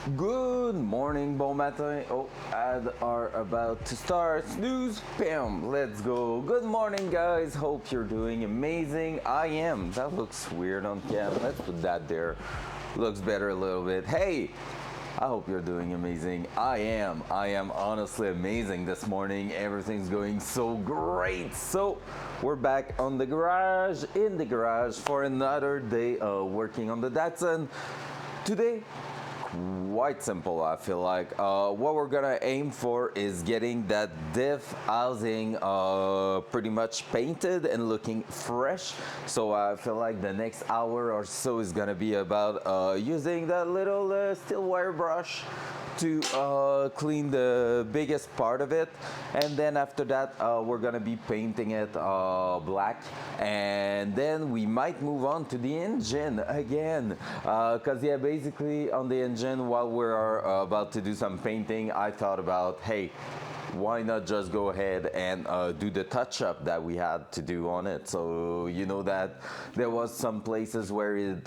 Good morning, bon matin. Oh, ads are about to start. Snooze, bam, let's go. Good morning, guys. Hope you're doing amazing. I am. That looks weird on cam. Let's put that there. Looks better a little bit. Hey, I hope you're doing amazing. I am. I am honestly amazing this morning. Everything's going so great. So, we're back on the garage, in the garage for another day working on the Datsun. Today, quite simple, I feel like. What we're gonna aim for is getting that Diff housing pretty much painted and looking fresh. So I feel like the next hour or so is gonna be about using that little steel wire brush to clean the biggest part of it, and then after that we're gonna be painting it black, and then we might move on to the engine again, because yeah, basically on the engine, while we're about to do some painting, I thought about, hey, why not just go ahead and do the touch-up that we had to do on it. So you know that there was some places where it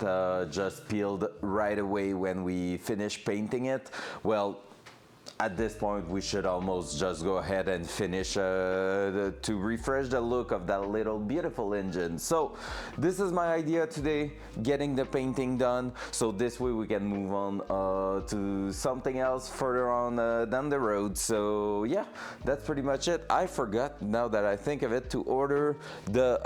just peeled right away when we finished painting it. Well, at this point we should almost just go ahead and finish to refresh the look of that little beautiful engine. So this is my idea today, getting the painting done, so this way we can move on to something else further on down the road. So yeah, that's pretty much it. I forgot, now that I think of it, to order the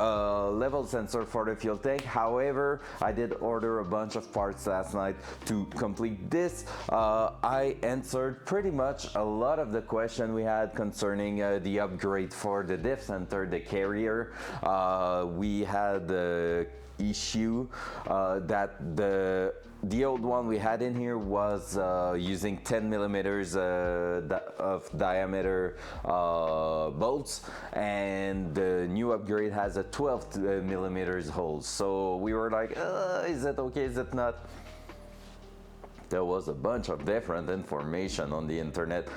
level sensor for the fuel tank. However, I did order a bunch of parts last night to complete this. I answered pretty much a lot of the question we had concerning the upgrade for the Diff Center, the carrier. We had the issue that the old one we had in here was using 10 millimeters of diameter bolts, and the new upgrade has a 12 millimeters hole. So we were like, is it okay, is it not? There was a bunch of different information on the internet,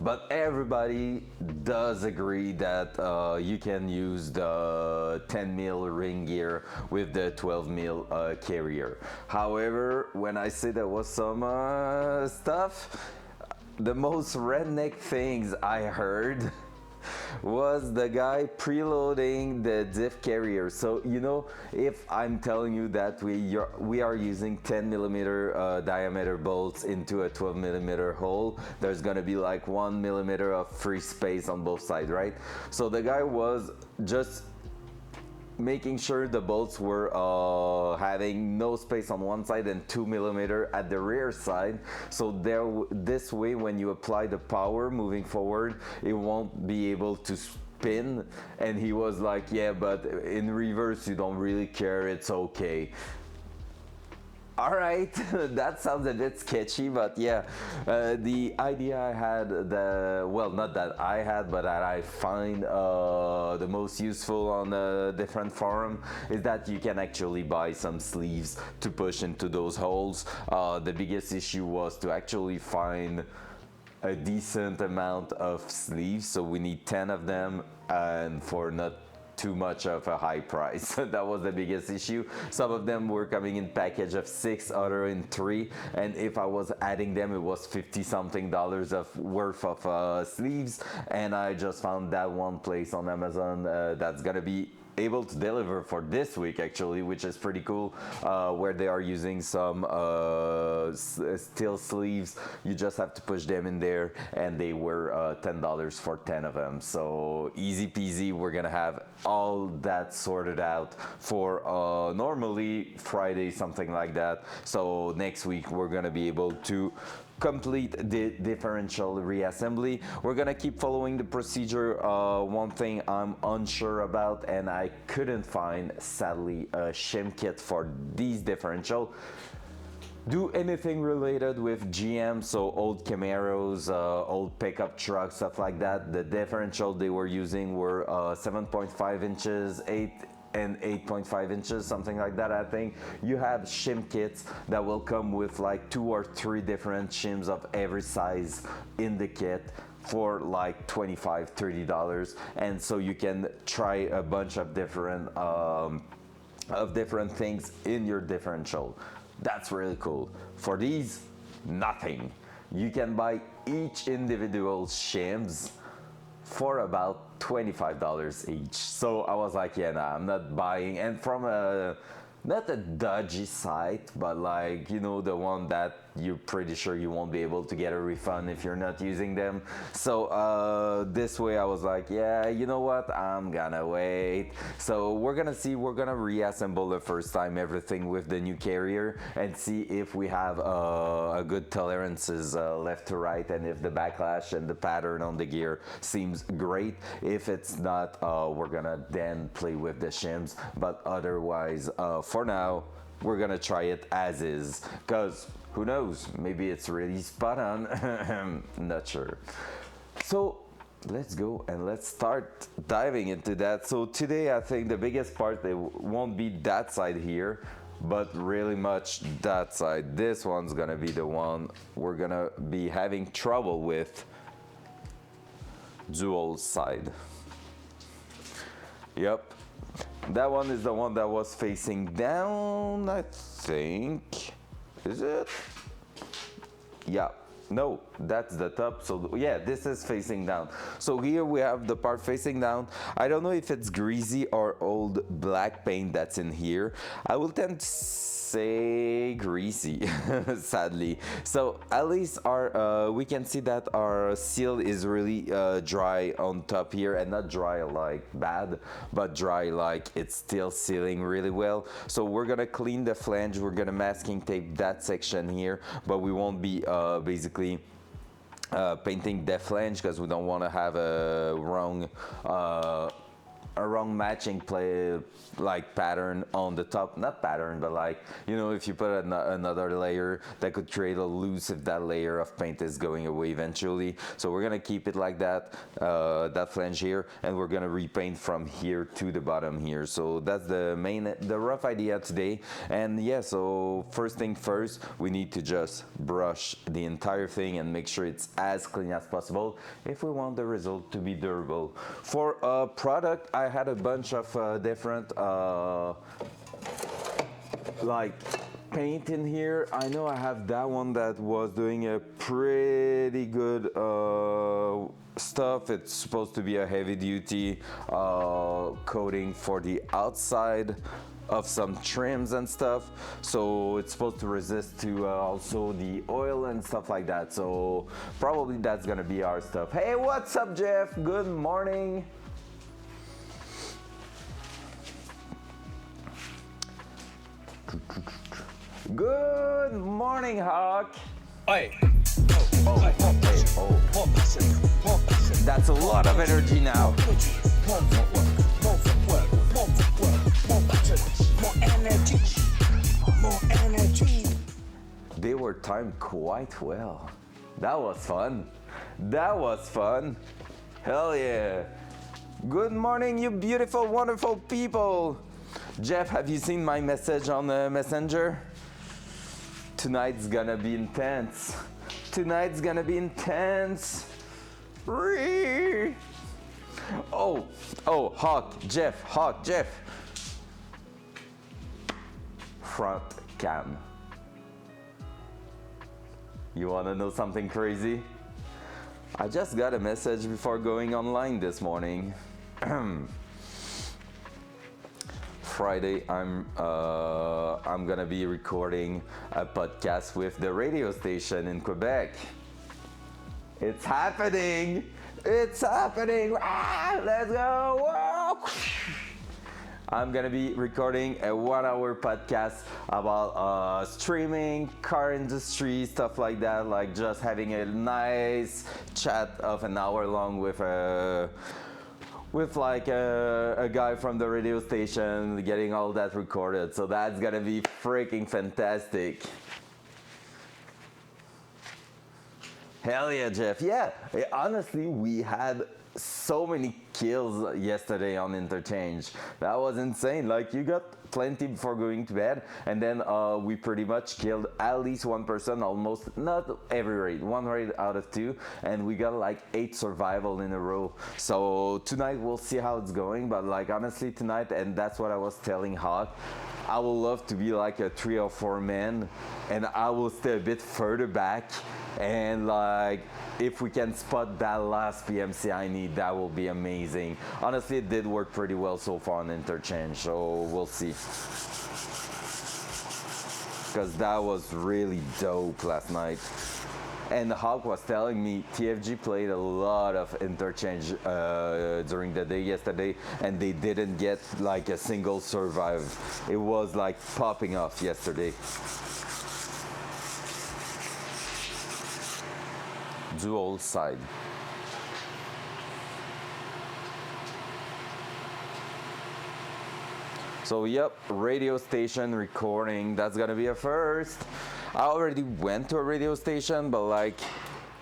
but everybody does agree that you can use the 10 mil ring gear with the 12 mil carrier. However, when I say there was some stuff, the most redneck things I heard was the guy preloading the Diff carrier. So you know, if I'm telling you that we are using 10 millimeter diameter bolts into a 12 millimeter hole, there's gonna be like 1 millimeter of free space on both sides, right? So the guy was just making sure the bolts were having no space on one side and 2 millimeter at the rear side, so this way when you apply the power moving forward, it won't be able to spin. And he was like, yeah, but in reverse you don't really care, it's okay. All right, that sounds a bit sketchy, but yeah, the idea I had, well, not that I had, but that I find the most useful on a different forum, is that you can actually buy some sleeves to push into those holes. The biggest issue was to actually find a decent amount of sleeves, so we need 10 of them, and for not too much of a high price. That was the biggest issue. Some of them were coming in package of 6, other in 3, and if I was adding them, it was $50 something of worth of sleeves. And I just found that one place on Amazon that's gonna be able to deliver for this week actually, which is pretty cool, where they are using some steel sleeves. You just have to push them in there, and they were $10 for 10 of them. So easy peasy, we're gonna have all that sorted out for normally Friday, something like that. So next week we're gonna be able to complete the differential reassembly. We're gonna keep following the procedure. One thing I'm unsure about, and I couldn't find, sadly, a shim kit for these differential. Do anything related with GM, so old Camaros, old pickup trucks, stuff like that. The differential they were using were 7.5 inches, 8 and 8.5 inches, something like that. I think you have shim kits that will come with like 2 or 3 different shims of every size in the kit for like $25-30, and so you can try a bunch of different things in your differential. That's really cool. For these, nothing. You can buy each individual shims for about $25 each. So I was like, yeah, nah, I'm not buying. And from a not a dodgy site, but like, you know, the one that you're pretty sure you won't be able to get a refund if you're not using them. So this way I was like, yeah, you know what, I'm gonna wait. So we're gonna reassemble the first time everything with the new carrier and see if we have a good tolerances left to right, and if the backlash and the pattern on the gear seems great. If it's not, we're gonna then play with the shims, but otherwise for now we're gonna try it as is, because who knows, maybe it's really spot on. Not sure. So let's go and let's start diving into that. So today I think the biggest part, it won't be that side here, but really much that side. This one's gonna be the one we're gonna be having trouble with. Dual side. Yep, that one is the one that was facing down, I think. Is it? Yeah. No, that's the top. So yeah, this is facing down. So here we have the part facing down. I don't know if it's greasy or old black paint that's in here. I will tend to say greasy, sadly. So at least our we can see that our seal is really dry on top here, and not dry like bad, but dry like it's still sealing really well. So we're gonna clean the flange. We're gonna masking tape that section here, but we won't be basically painting the flange, because we don't want to have a wrong matching play like pattern on the top. Not pattern, but like, you know, if you put another layer, that could create a loose if that layer of paint is going away eventually. So we're gonna keep it like that, that flange here, and we're gonna repaint from here to the bottom here. So that's the rough idea today. And yeah, so first thing first, we need to just brush the entire thing and make sure it's as clean as possible if we want the result to be durable. For a product, I had a bunch of different like paint in here. I know I have that one that was doing a pretty good stuff. It's supposed to be a heavy duty coating for the outside of some trims and stuff, so it's supposed to resist to also the oil and stuff like that. So probably that's gonna be our stuff. Hey, what's up, Jeff? Good morning. Good morning, Hawk. Oi. That's a lot of energy now. More energy. They were timed quite well. That was fun. That was fun. Hell yeah. Good morning, you beautiful, wonderful people. Jeff, have you seen my message on Messenger? Tonight's gonna be intense. Tonight's gonna be intense. Oh, Hawk, Jeff. Front cam. You wanna know something crazy? I just got a message before going online this morning. Friday, I'm gonna be recording a podcast with the radio station in Quebec. It's happening! It's happening! Ah, let's go! Whoa. I'm gonna be recording a 1-hour podcast about streaming, car industry, stuff like that. Like just having a nice chat of an hour long with like a guy from the radio station, getting all that recorded. So that's gonna be freaking fantastic. Hell yeah, Jeff. Yeah, honestly, we had so many kills yesterday on Interchange. That was insane. Like, you got plenty before going to bed, and then we pretty much killed at least one person, almost, not every raid, one raid out of two, and we got like 8 survival in a row. So tonight we'll see how it's going, but like honestly tonight, and that's what I was telling Hawk, I would love to be like a 3 or 4 man, and I will stay a bit further back, and like if we can spot that last PMC I need, that will be amazing. Honestly, it did work pretty well so far on interchange, so we'll see. Because that was really dope last night. And Hawk was telling me TFG played a lot of interchange during the day yesterday, and they didn't get like a single survive. It was like popping off yesterday. Dual side. So yep, radio station recording, that's gonna be a first. I already went to a radio station, but like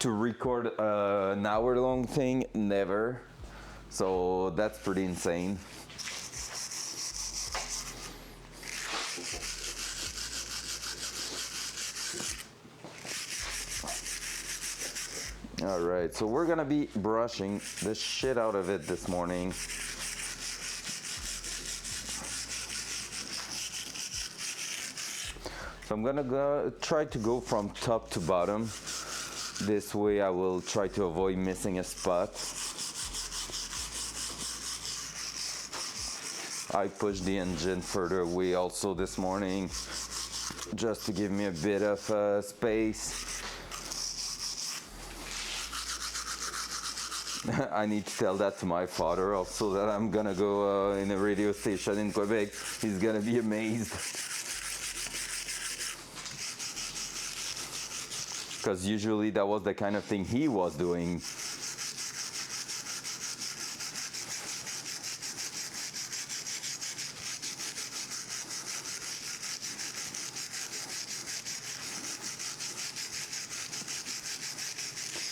to record an hour-long thing, never. So that's pretty insane. All right, so we're gonna be brushing the shit out of it this morning. So I'm gonna try to go from top to bottom. This way I will try to avoid missing a spot. I pushed the engine further away also this morning, just to give me a bit of space. I need to tell that to my father also, that I'm gonna go in a radio station in Quebec. He's gonna be amazed. Because usually that was the kind of thing he was doing.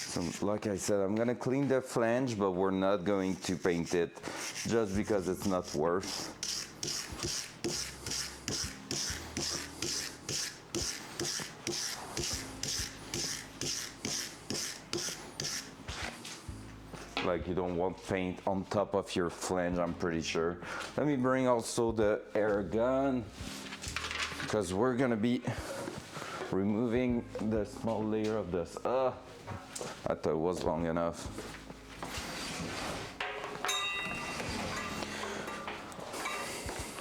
So, like I said, I'm gonna clean the flange, but we're not going to paint it just because it's not worth. Like you don't want paint on top of your flange, I'm pretty sure. Let me bring also the air gun, because we're gonna be removing the small layer of this. I thought it was long enough.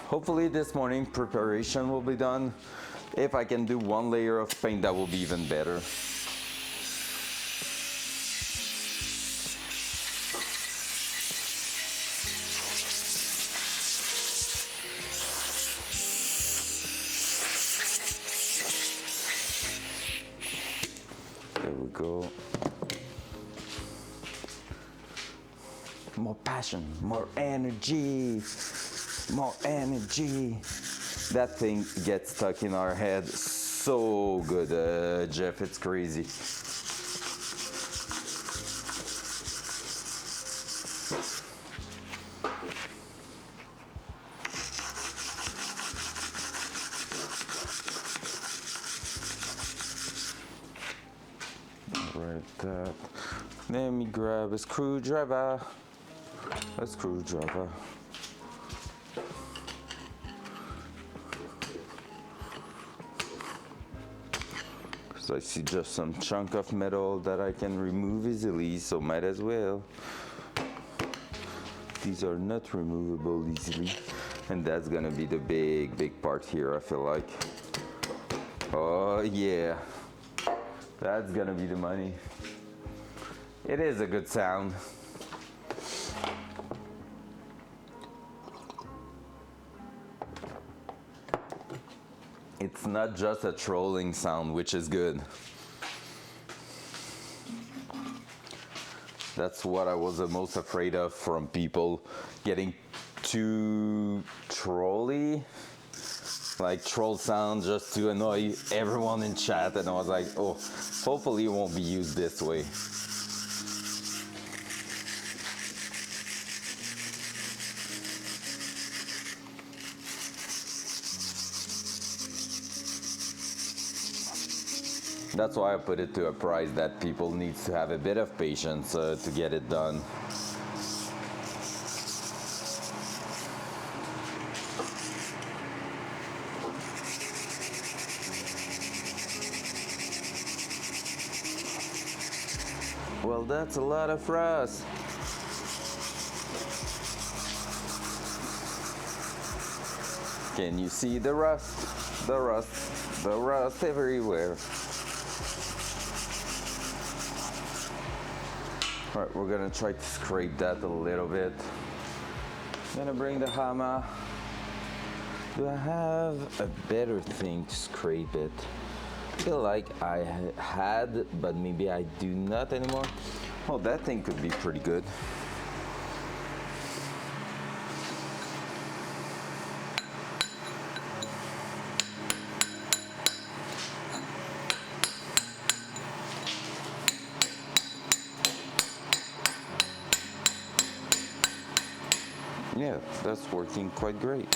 Hopefully this morning preparation will be done. If I can do one layer of paint, that will be even better. There we go. More passion, more energy, more energy. That thing gets stuck in our head so good, Jeff, it's crazy. Right, let me grab a screwdriver. A screwdriver. Because I see just some chunk of metal that I can remove easily, so might as well. These are not removable easily, and that's gonna be the big part here, I feel like. Oh yeah, that's gonna be the money. It is a good sound. It's not just a trolling sound, which is good. That's what I was the most afraid of from people getting too trolly, like troll sound just to annoy everyone in chat, and I was like, oh, hopefully it won't be used this way. That's why I put it to a price that people needs to have a bit of patience to get it done. Well, that's a lot of rust. Can you see the rust? The rust, the rust everywhere. All right, we're gonna try to scrape that a little bit. Gonna bring the hammer. Do I have a better thing to scrape it? I feel like I had, but maybe I do not anymore. Oh, that thing could be pretty good. Yeah, that's working quite great.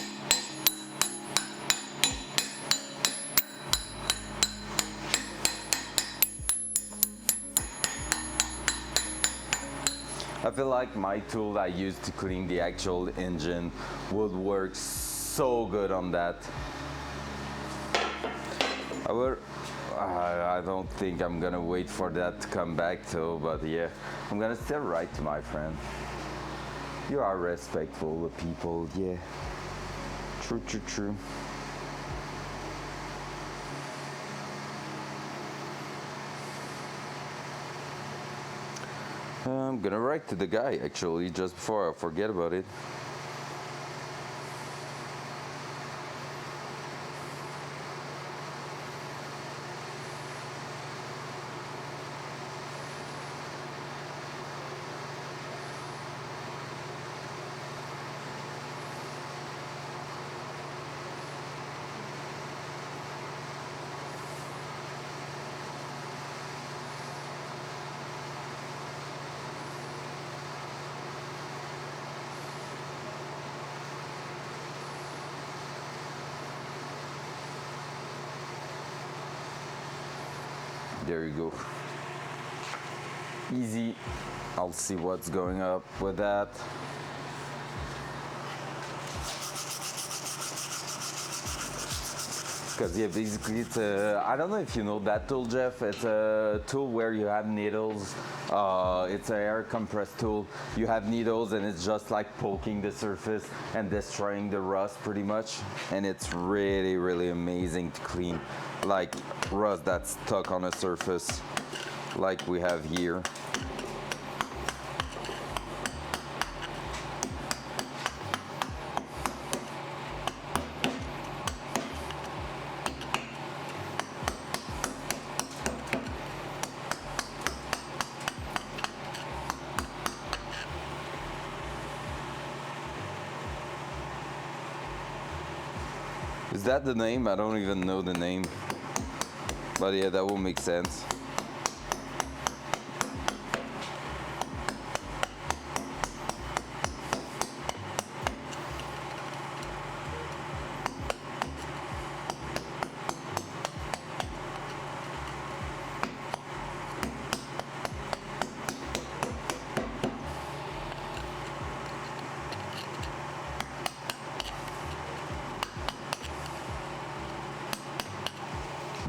I feel like my tool I use to clean the actual engine would work so good on that. I don't think I'm gonna wait for that to come back though, but yeah, I'm gonna still write to my friend. You are respectful of people, yeah. True, true, true. I'm gonna write to the guy actually just before I forget about it. There you go. Easy. I'll see what's going up with that. Because yeah, basically it's a, I don't know if you know that tool, Jeff. It's a tool where you have needles. It's an air compressed tool. You have needles and it's just like poking the surface and destroying the rust pretty much. And it's really, really amazing to clean like rust that's stuck on a surface like we have here. Is that the name? I don't even know the name. But yeah, that will make sense.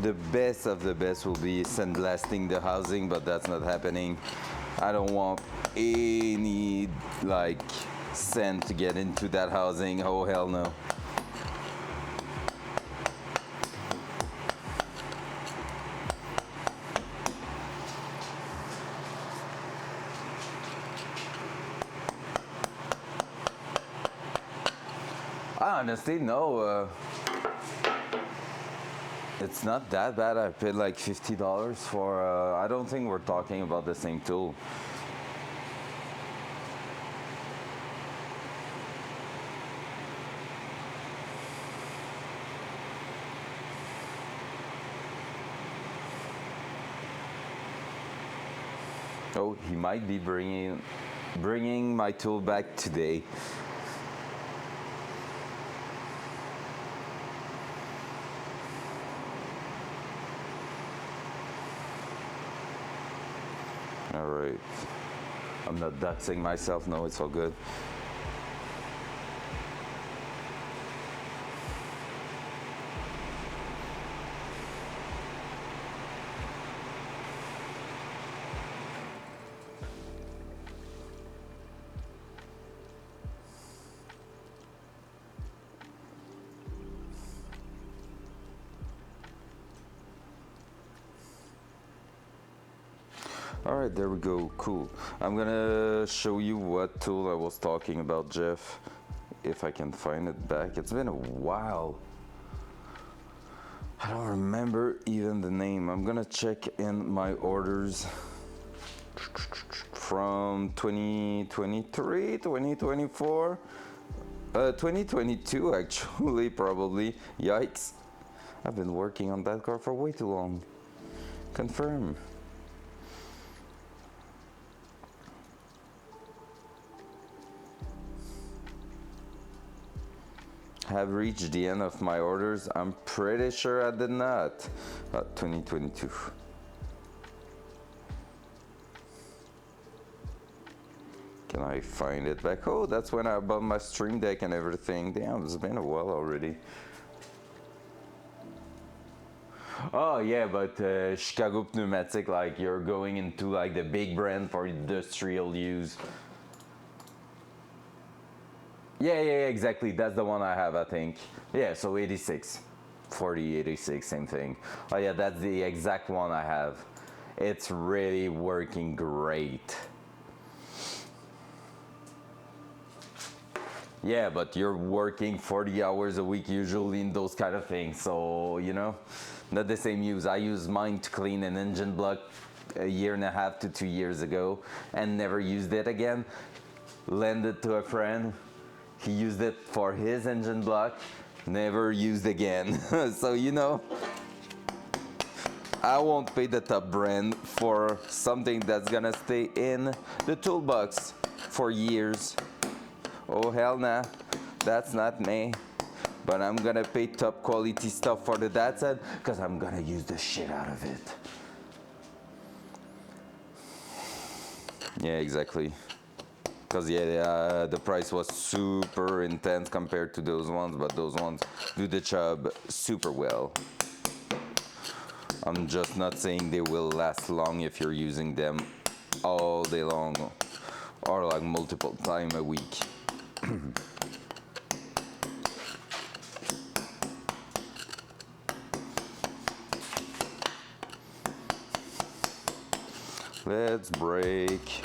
The best of the best will be sandblasting the housing, but that's not happening. I don't want any like sand to get into that housing. Oh hell no. I honestly no. It's not that bad. I paid like $50 for. I don't think we're talking about the same tool. Oh, he might be bringing my tool back today. All right. I'm not doxing myself. No, it's all good. All right, there we go. Cool. I'm gonna show you what tool I was talking about, Jeff, if I can find it back. It's been a while. I don't remember even the name. I'm gonna check in my orders from 2023, 2024, 2022 actually, probably. Yikes. I've been working on that car for way too long. Confirm. Have reached the end of my orders. I'm pretty sure I did not. 2022. Can I find it back? Oh, that's when I bought my stream deck and everything. Damn, it's been a while already. Oh yeah, but Chicago Pneumatic, like you're going into like the big brand for industrial use. Yeah, exactly. That's the one I have, I think. Yeah, so 86. 40, 86, same thing. Oh yeah, that's the exact one I have. It's really working great. Yeah, but you're working 40 hours a week usually in those kind of things, so you know, not the same use. I use mine to clean an engine block a year and a half to 2 years ago and never used it again. Lend it to a friend. He used it for his engine block, never used again. So, you know, I won't pay the top brand for something that's gonna stay in the toolbox for years. Oh, hell nah, that's not me. But I'm gonna pay top quality stuff for the Datsun because I'm gonna use the shit out of it. Yeah, exactly. Because yeah, the price was super intense compared to those ones, but those ones do the job super well. I'm just not saying they will last long if you're using them all day long or like multiple times a week. Let's break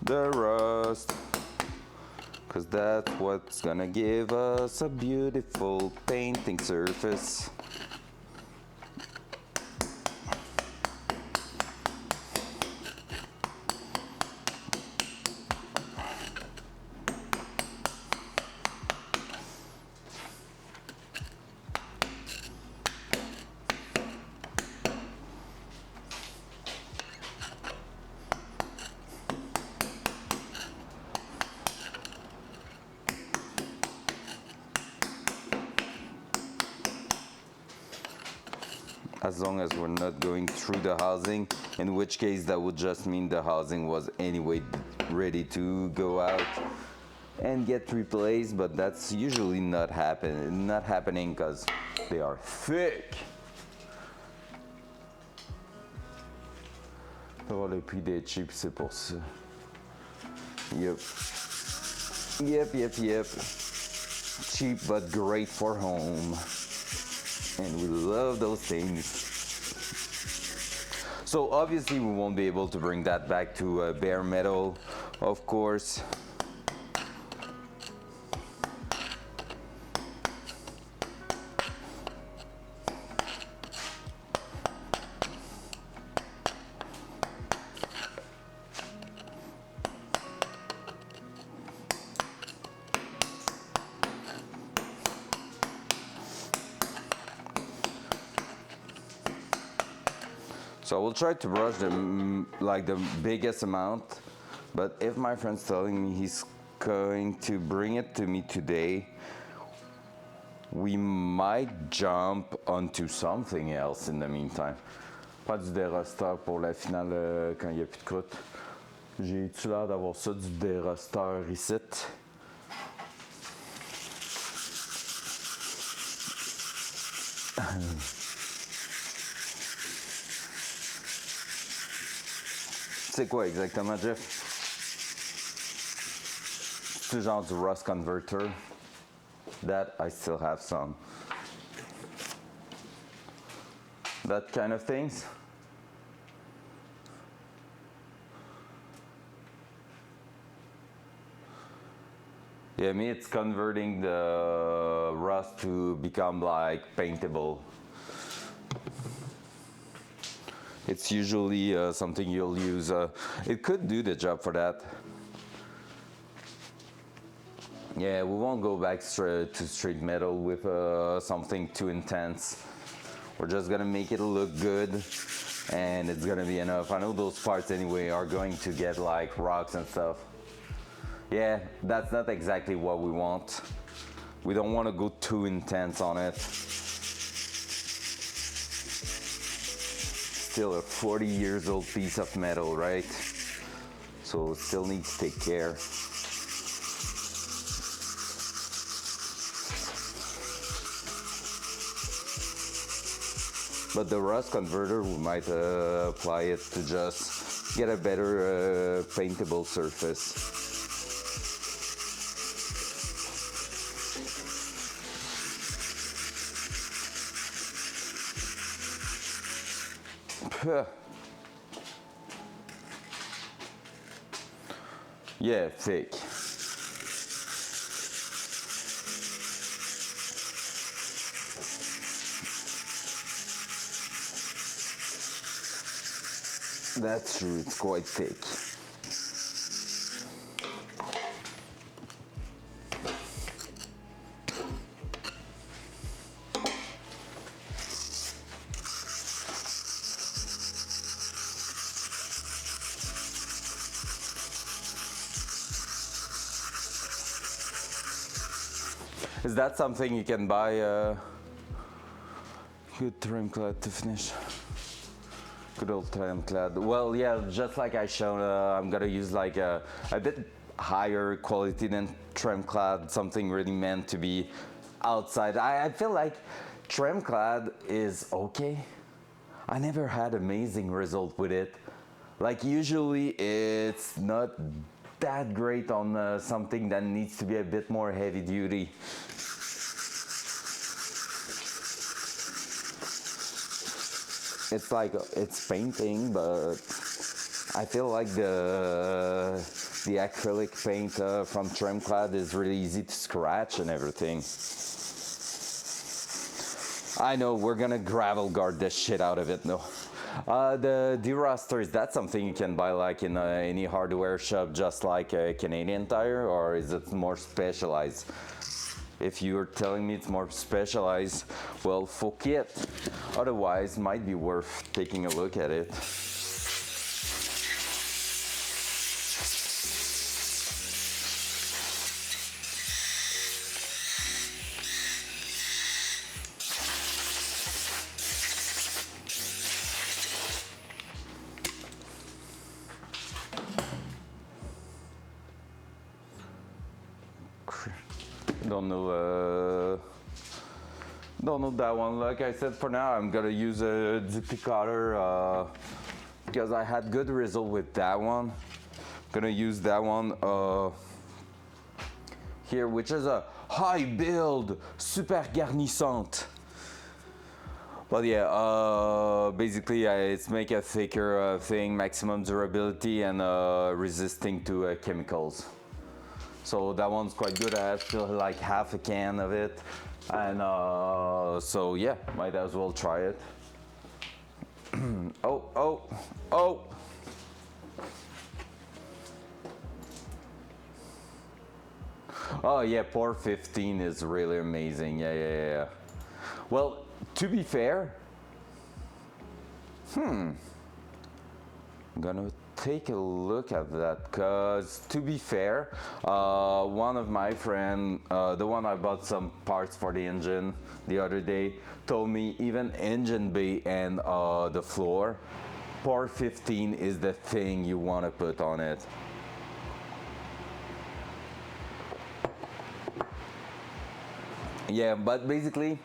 the rust, cause that's what's gonna give us a beautiful painting surface. As long as we're not going through the housing, in which case that would just mean the housing was anyway ready to go out and get replaced, but that's usually not happening because they are thick. Oh, les prix des chips, c'est pour ça. Yep. Cheap but great for home. And we love those things. So obviously we won't be able to bring that back to bare metal, of course. So I will try to brush like the biggest amount, but if my friend's telling me he's going to bring it to me today, we might jump onto something else in the meantime. Pas du dérosteur pour la finale quand il n'y a plus de croûte. J'ai-tu l'air d'avoir ça du dérosteur ici? C'est quoi exactement, Jeff? C'est genre du rust converter. That I still have some. That kind of things. Yeah, me it's converting the rust to become like paintable. It's usually something you'll use. It could do the job for that. Yeah, we won't go back to straight metal with something too intense. We're just gonna make it look good and it's gonna be enough. I know those parts anyway are going to get like rocks and stuff. Yeah, that's not exactly what we want. We don't want to go too intense on it. Still a 40 years old piece of metal, right? So it still needs to take care. But the rust converter, we might apply it to just get a better paintable surface. Yeah, thick. That's true, it's quite thick. Is that something you can buy? Good trim clad to finish. Good old trim clad. Well, yeah, just like I showed, I'm gonna use like a bit higher quality than trim clad, something really meant to be outside. I feel like trim clad is okay. I never had amazing result with it. Like usually it's not that great on something that needs to be a bit more heavy duty. It's like it's painting, but I feel like the acrylic paint from Trimclad is really easy to scratch and everything. I know we're gonna gravel guard the shit out of it though. The deruster, is that something you can buy like in any hardware shop, just like a Canadian Tire, or is it more specialized? If you're telling me it's more specialized, well, fuck it. Otherwise, might be worth taking a look at it. Don't know that one. Like I said, for now I'm gonna use a duplicator because I had good result with that one. Gonna use that one here, which is a high build, super garnissante. But yeah, basically it's make a thicker thing, maximum durability and resisting to chemicals. So that one's quite good. I have still like half a can of it. And so yeah, might as well try it. Oh. Oh yeah, Pour 15 is really amazing. Yeah. Well, to be fair, I'm gonna take a look at that, because to be fair, one of my friend, the one I bought some parts for the engine the other day, told me even engine bay and the floor, par 15 is the thing you want to put on it. Yeah, but basically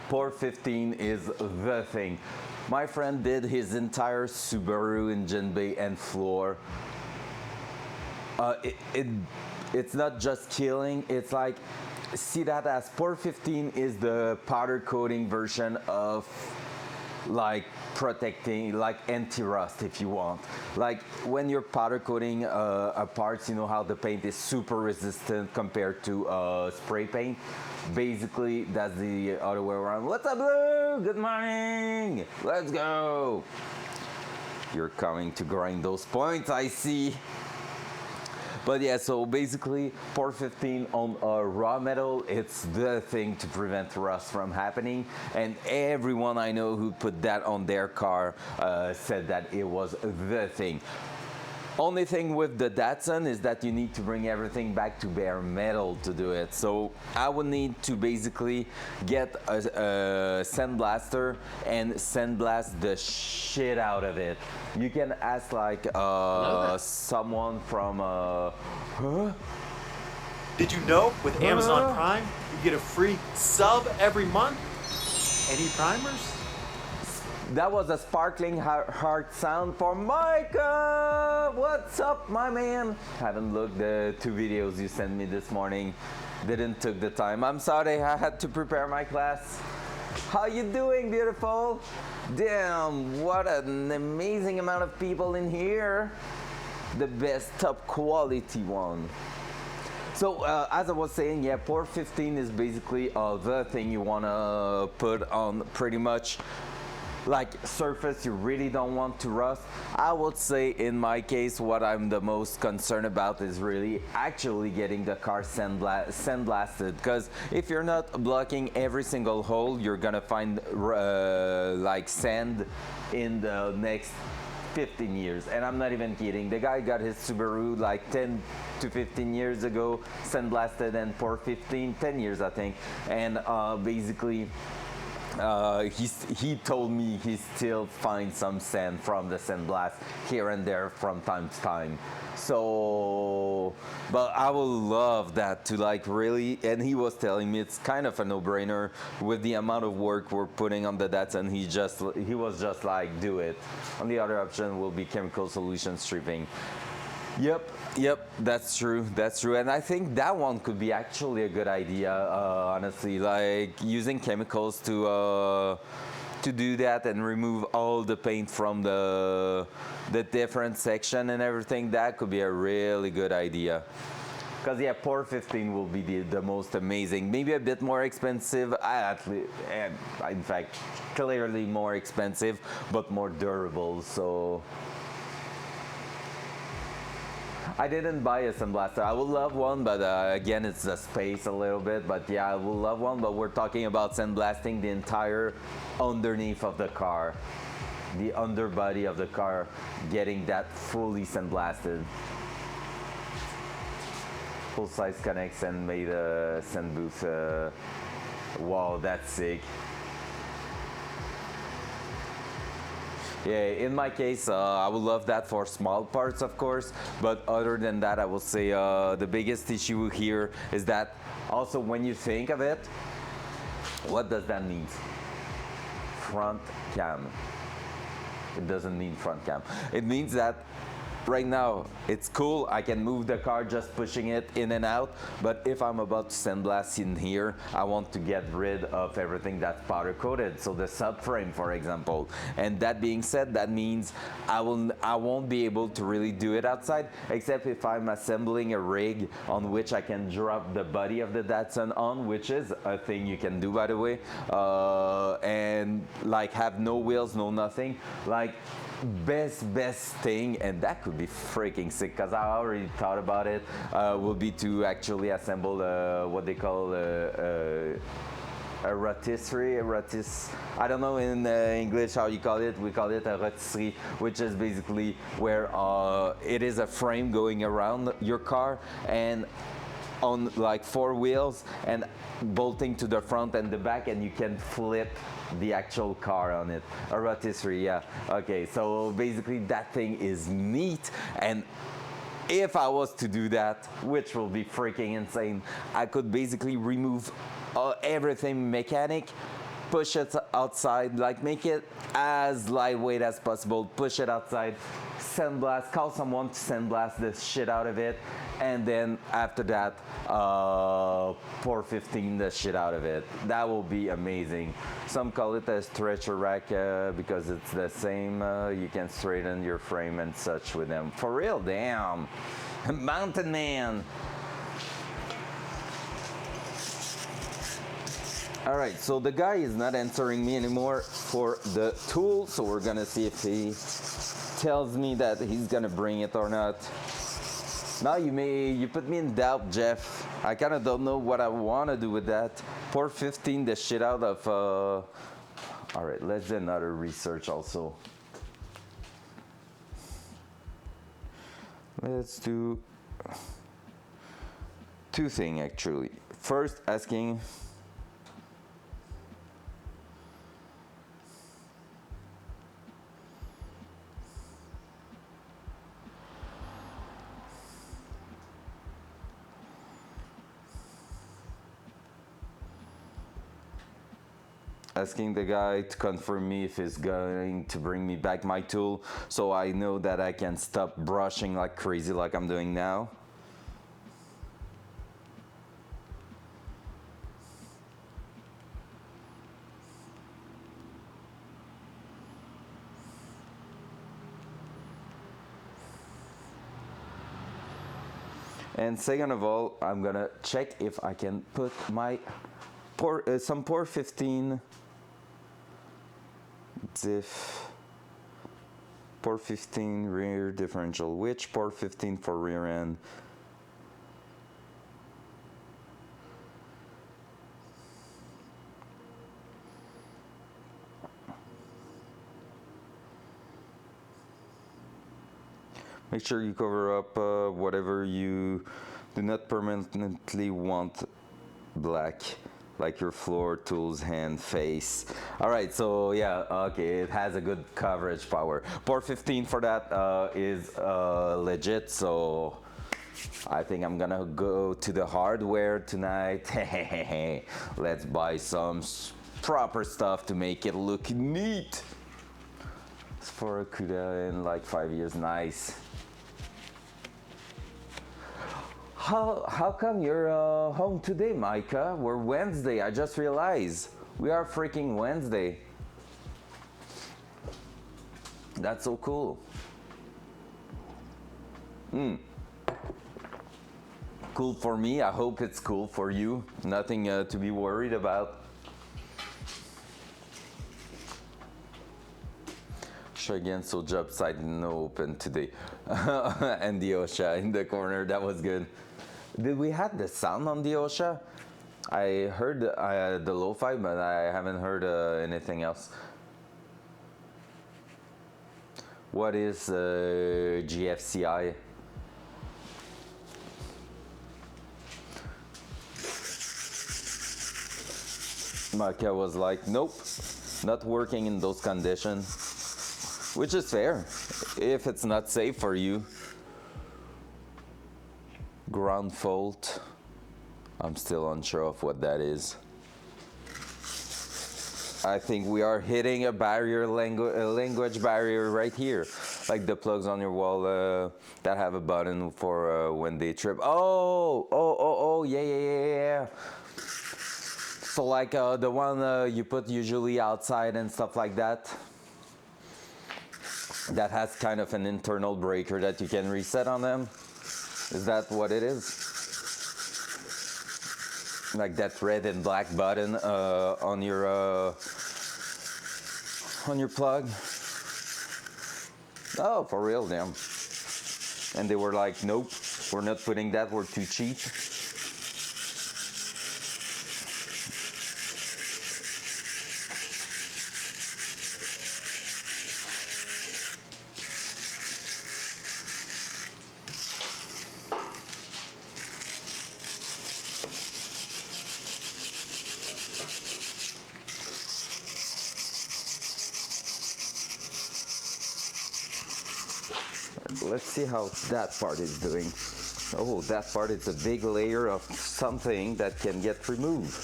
par 15 is the thing. My friend did his entire Subaru engine bay and floor. It's not just killing, it's like, see that as par 15 is the powder coating version of like protecting, like anti-rust if you want. Like when you're powder coating parts, you know how the paint is super resistant compared to spray paint. Basically that's the other way around. What's up, Blue? Good morning, let's go. You're coming to grind those points, I see. But yeah, so basically par 15 on raw metal, it's the thing to prevent rust from happening. And everyone I know who put that on their car said that it was the thing. Only thing with the Datsun is that you need to bring everything back to bare metal to do it. So I would need to basically get a sandblaster and sandblast the shit out of it. You can ask like someone from huh? Did you know with Amazon Prime, you get a free sub every month? Any primers? That was a sparkling heart sound for Micah. What's up, my man? Haven't looked the 2 videos you sent me this morning. Didn't took the time. I'm sorry, I had to prepare my class. How you doing, beautiful? Damn, what an amazing amount of people in here. The best top quality one. So as I was saying, yeah, par 15 is basically the thing you want to put on pretty much like surface you really don't want to rust. I would say in my case what I'm the most concerned about is really actually getting the car sandblasted, because if you're not blocking every single hole, you're gonna find like sand in the next 15 years, and I'm not even kidding. The guy got his Subaru like 10 to 15 years ago, sandblasted, and for 10 years I think, and basically he told me he still finds some sand from the sandblast here and there from time to time. So, but I would love that to like really, and he was telling me it's kind of a no-brainer with the amount of work we're putting on the Datsun. He was just like, do it. And the other option will be chemical solution stripping. Yep, that's true, and I think that one could be actually a good idea, honestly, like using chemicals to do that and remove all the paint from the different section and everything. That could be a really good idea. Because yeah, par 15 will be the most amazing, maybe a bit more expensive, and in fact clearly more expensive, but more durable. So I didn't buy a sandblaster. I would love one, but again, it's the space a little bit. But yeah, I would love one, but we're talking about sandblasting the entire underneath of the car, the underbody of the car, getting that fully sandblasted. Full-size connects and made a sand booth. Wow, that's sick. Yeah, in my case, I would love that for small parts, of course, but other than that, I will say the biggest issue here is that also when you think of it, what does that mean? Front cam. It doesn't mean front cam. It means that right now it's cool, I can move the car just pushing it in and out, but if I'm about to sandblast in here, I want to get rid of everything that's powder coated, so the subframe for example. And that being said, that means I won't be able to really do it outside, except if I'm assembling a rig on which I can drop the body of the Datsun on, which is a thing you can do, by the way, and like have no wheels, no nothing, like best thing, and that could be freaking sick because I already thought about it, will be to actually assemble what they call a rotisserie, I don't know in English how you call it. We call it a rotisserie, which is basically where it is a frame going around your car and on like 4 wheels and bolting to the front and the back, and you can flip the actual car on it. A rotisserie, yeah. Okay, so basically that thing is neat, and if I was to do that, which will be freaking insane, I could basically remove everything mechanic, push it outside, like make it as lightweight as possible, push it outside, sandblast, call someone to sandblast the shit out of it, and then after that, pour 15 the shit out of it. That will be amazing. Some call it a stretcher rack because it's the same. You can straighten your frame and such with them. For real, damn. Mountain Man. All right, so the guy is not answering me anymore for the tool, so we're gonna see if he tells me that he's gonna bring it or not. Now you put me in doubt, Jeff. I kind of don't know what I want to do with that. Pour 15 the shit out of. All right, let's do another research also. Let's do 2 things actually. First, asking. Asking the guy to confirm me if he's going to bring me back my tool, so I know that I can stop brushing like crazy like I'm doing now. And second of all, I'm gonna check if I can put my some pour 15 Diff, pour 15 rear differential, which pour 15 for rear end. Make sure you cover up whatever you do not permanently want black, like your floor, tools, hand, face. All right, so yeah, okay, it has a good coverage power. Port 15 for that is legit, so I think I'm gonna go to the hardware tonight. Let's buy some proper stuff to make it look neat. It's for a Cuda in like 5 years, nice. How come you're home today, Micah? We're Wednesday, I just realized. We are freaking Wednesday. That's so cool. Cool for me, I hope it's cool for you. Nothing to be worried about. Sure again, so job site no open today. And the OSHA in the corner, that was good. Did we have the sound on the OSHA? I heard the lo-fi, but I haven't heard anything else. What is GFCI? Micah was like, nope, not working in those conditions. Which is fair, if it's not safe for you. Ground fault. I'm still unsure of what that is. I think we are hitting a barrier, language barrier right here. Like the plugs on your wall that have a button for when they trip. Oh, yeah. So like the one you put usually outside and stuff like that. That has kind of an internal breaker that you can reset on them. Is that what it is? Like that red and black button on your plug. Oh, for real, damn. And they were like, nope, we're not putting that, we're too cheap. let's see how that part is doing. Oh, that part is a big layer of something that can get removed.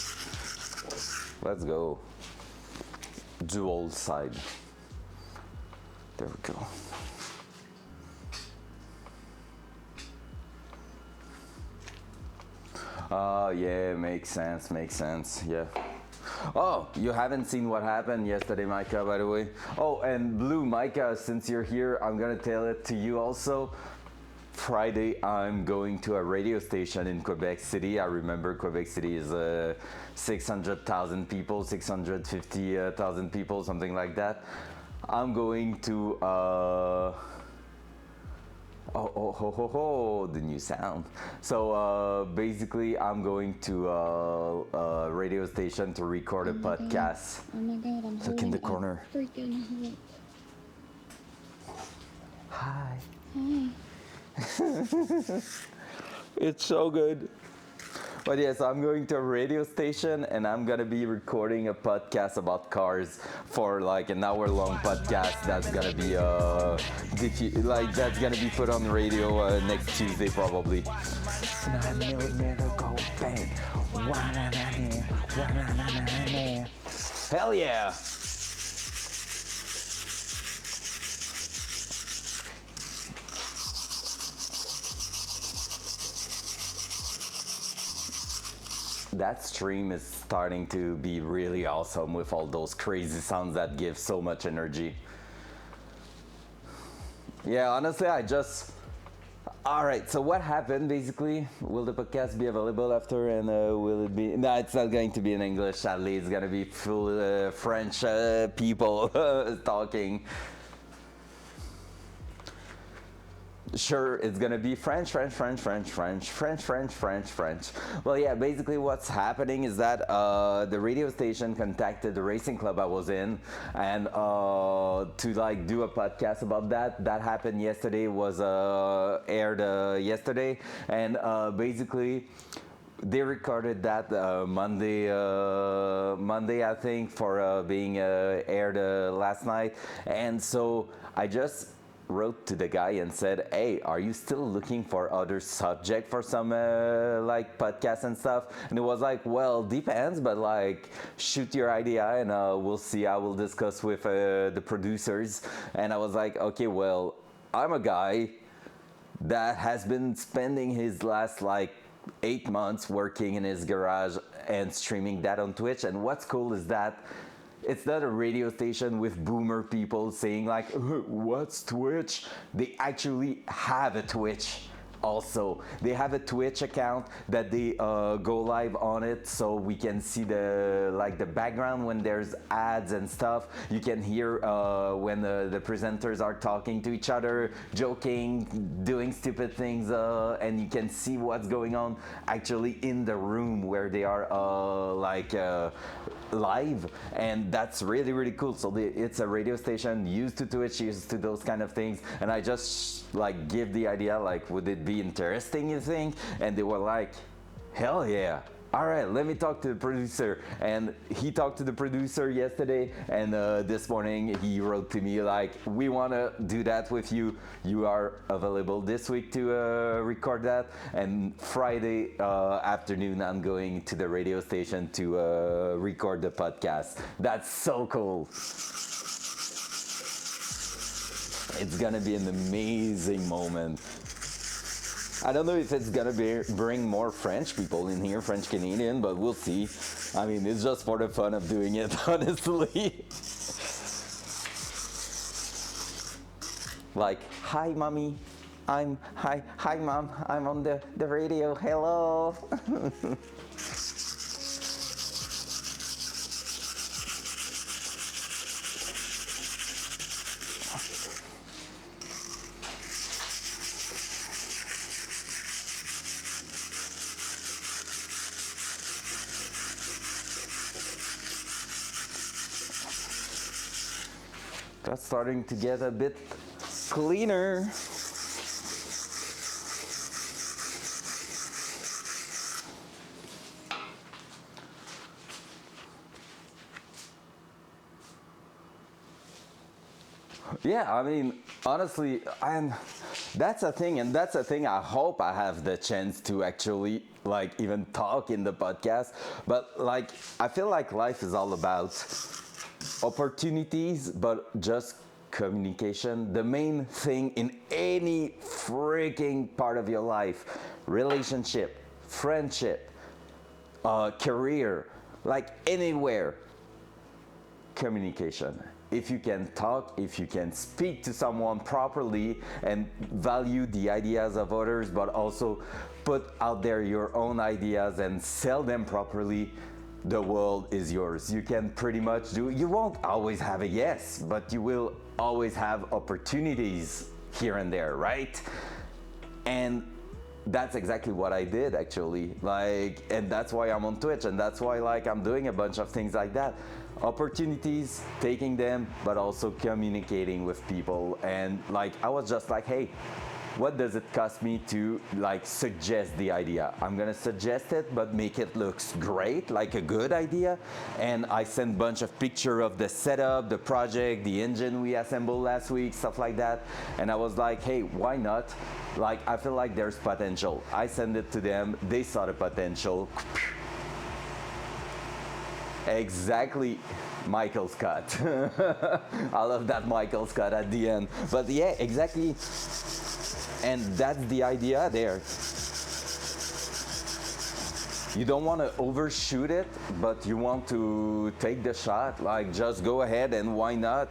Let's go. Dual side. There we go. Yeah, makes sense, yeah. Oh, you haven't seen what happened yesterday, Micah, by the way. Oh, and Blue, Micah, since you're here, I'm gonna tell it to you also. Friday, I'm going to a radio station in Quebec City. I remember Quebec City is 600,000 people, 650,000 people, something like that. I'm going to the new sound. So basically, I'm going to a radio station to record a podcast. Oh my god, I'm Look in the corner. Freaking Hulk. Hi. Hi. It's so good. But yes, I'm going to a radio station and I'm gonna be recording a podcast about cars for like an hour-long podcast. That's gonna be that's gonna be put on the radio next Tuesday probably. 9mm gold bang. Hell yeah! That stream is starting to be really awesome with all those crazy sounds that give so much energy. Yeah, honestly, Alright, so what happened basically? Will the podcast be available after and will it be... No, it's not going to be in English, sadly. It's going to be full French people talking. Sure, it's gonna be French. Well, yeah, basically what's happening is that the radio station contacted the racing club I was in and to like do a podcast about that. That happened yesterday, was aired yesterday, and basically they recorded that Monday, I think, for being aired last night, and so I just wrote to the guy and said, hey, are you still looking for other subject for some like podcasts and stuff? And it was like, well, depends, but like shoot your idea and we'll see. I will discuss with the producers. And I was like, okay, well, I'm a guy that has been spending his last like 8 months working in his garage and streaming that on Twitch. And what's cool is that it's not a radio station with boomer people saying like, what's Twitch? They actually have a Twitch. Also, they have a Twitch account that they go live on it, so we can see the background when there's ads and stuff. You can hear when the presenters are talking to each other, joking, doing stupid things, and you can see what's going on actually in the room where they are live, and that's really cool. So it's a radio station used to Twitch, used to those kind of things, and I just like give the idea like, would it be interesting, you think? And they were like, hell yeah. All right, let me talk to the producer. And he talked to the producer yesterday, and this morning he wrote to me like, we want to do that with you. You are available this week to record that. And Friday afternoon, I'm going to the radio station to record the podcast. That's so cool. It's gonna be an amazing moment. I don't know if it's gonna bring more French people in here, French Canadian, but we'll see. I mean, it's just for the fun of doing it, honestly. Like, hi mommy, hi mom, I'm on the radio, hello. That's starting to get a bit cleaner. Yeah, I mean, honestly, that's a thing, and that's a thing I hope I have the chance to actually like even talk in the podcast. But like I feel like life is all about opportunities, but just communication. The main thing in any freaking part of your life, relationship, friendship, career, like anywhere, communication. If you can talk, if you can speak to someone properly and value the ideas of others, but also put out there your own ideas and sell them properly, the world is yours. You can pretty much do, you won't always have a yes, but you will always have opportunities here and there, right? And that's exactly what I did actually, like, and that's why I'm on Twitch, and that's why like I'm doing a bunch of things like that. Opportunities, taking them, but also communicating with people. And like I was just like, hey, what does it cost me to like suggest the idea? I'm gonna suggest it, but make it looks great, like a good idea. And I sent a bunch of picture of the setup, the project, the engine we assembled last week, stuff like that. And I was like, hey, why not? Like, I feel like there's potential. I sent it to them, they saw the potential. Exactly, Michael's cut. I love that Michael's cut at the end. But yeah, exactly. And that's the idea there. You don't want to overshoot it, but you want to take the shot. Like, just go ahead, and why not?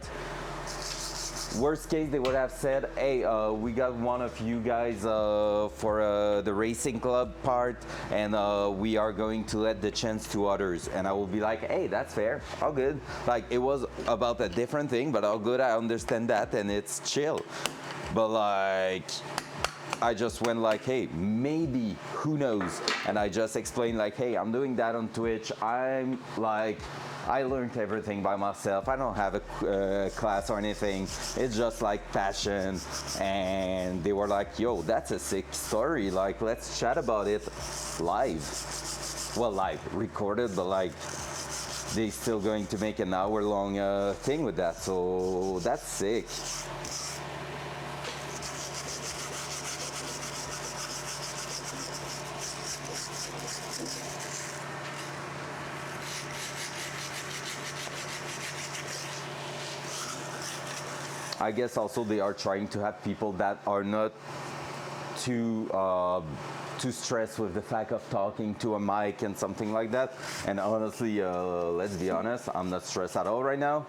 Worst case, they would have said, hey, we got one of you guys for the racing club part, and we are going to let the chance to others. And I will be like, hey, that's fair, all good. Like, it was about a different thing, but all good, I understand that, and it's chill. But like, I just went like, hey, maybe, who knows? And I just explained like, hey, I'm doing that on Twitch. I'm like, I learned everything by myself. I don't have a class or anything. It's just like passion. And they were like, yo, that's a sick story. Like, let's chat about it live. Well, live, recorded, but like, they still going to make an hour-long thing with that. So that's sick. I guess also they are trying to have people that are not too stressed with the fact of talking to a mic and something like that. And honestly, let's be honest, I'm not stressed at all right now.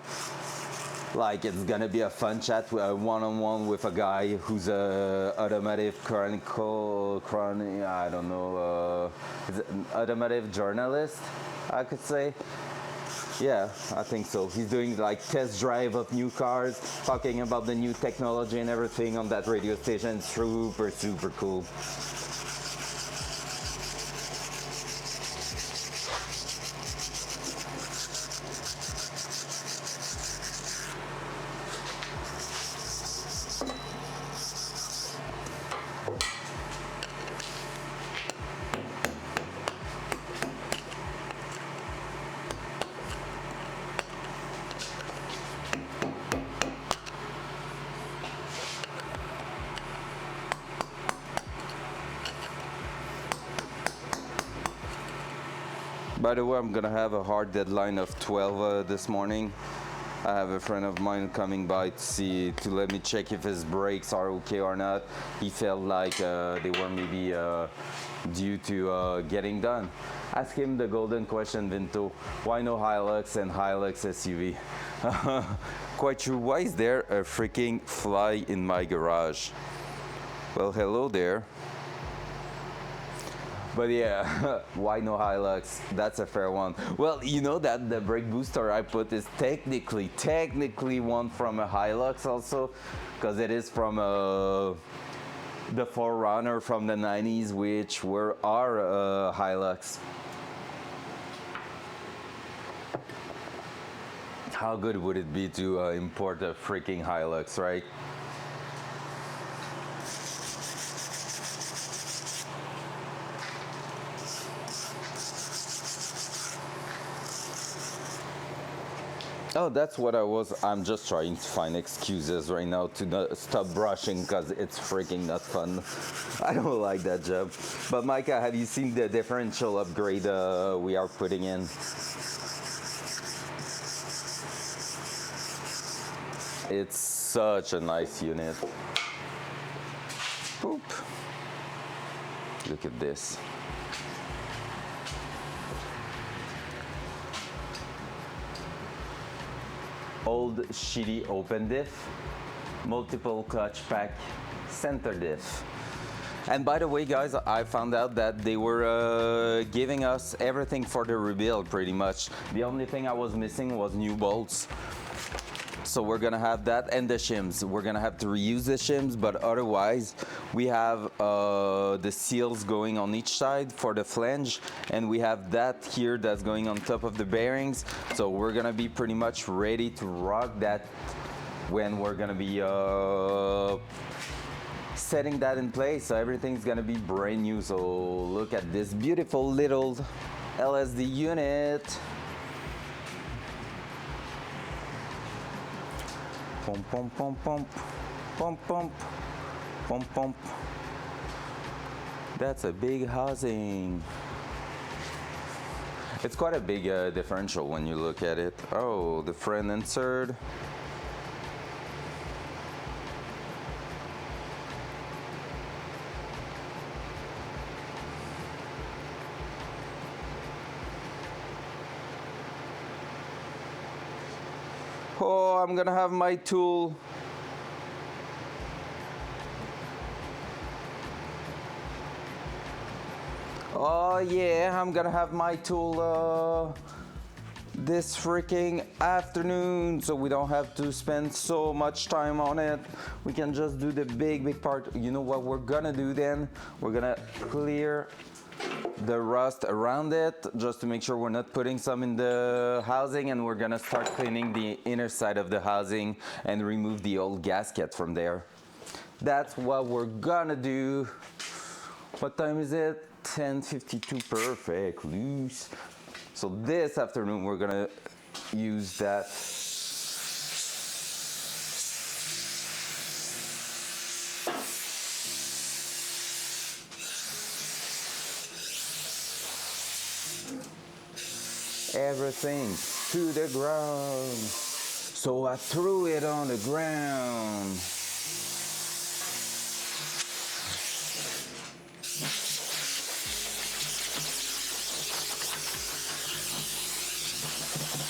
Like, it's gonna be a fun chat, one-on-one with a guy who's a automotive I don't know, is it an automotive journalist, I could say. Yeah, I think so. He's doing like test drive of new cars, talking about the new technology and everything on that radio station. Super, super cool. By the way, I'm gonna have a hard deadline of 12 this morning. I have a friend of mine coming by to let me check if his brakes are okay or not. He felt like they were maybe due to getting done. Ask him the golden question, Vinto. Why no Hilux and Hilux SUV? Quite true. Why is there a freaking fly in my garage? Well, hello there. But yeah, why no Hilux? That's a fair one. Well, you know that the brake booster I put is technically one from a Hilux also, because it is from the Forerunner from the 90s, which were our Hilux. How good would it be to import a freaking Hilux, right? Oh, that's what I'm just trying to find excuses right now to not stop brushing because it's freaking not fun. I don't like that job. But Micah, have you seen the differential upgrade we are putting in? It's such a nice unit. Boop. Look at this. Old shitty open diff, multiple clutch pack, center diff. And by the way, guys, I found out that they were giving us everything for the rebuild pretty much. The only thing I was missing was new bolts. So we're gonna have that and the shims. We're gonna have to reuse the shims, but otherwise we have the seals going on each side for the flange, and we have that here that's going on top of the bearings. So we're gonna be pretty much ready to rock that when we're gonna be setting that in place. So everything's gonna be brand new. So look at this beautiful little LSD unit. Pump, pump, pump, pump, pump, pump, pump, pump. That's a big housing. It's quite a big differential when you look at it. Oh, the front insert. Oh, I'm gonna have my tool. Oh yeah, I'm gonna have my tool this freaking afternoon, so we don't have to spend so much time on it. We can just do the big part. You know what we're gonna do then? We're gonna clear the rust around it just to make sure we're not putting some in the housing, and we're gonna start cleaning the inner side of the housing and remove the old gasket from there. That's what we're gonna do. What time is it? 10:52. Perfect. Loose. So this afternoon we're gonna use that. Everything to the ground. So I threw it on the ground.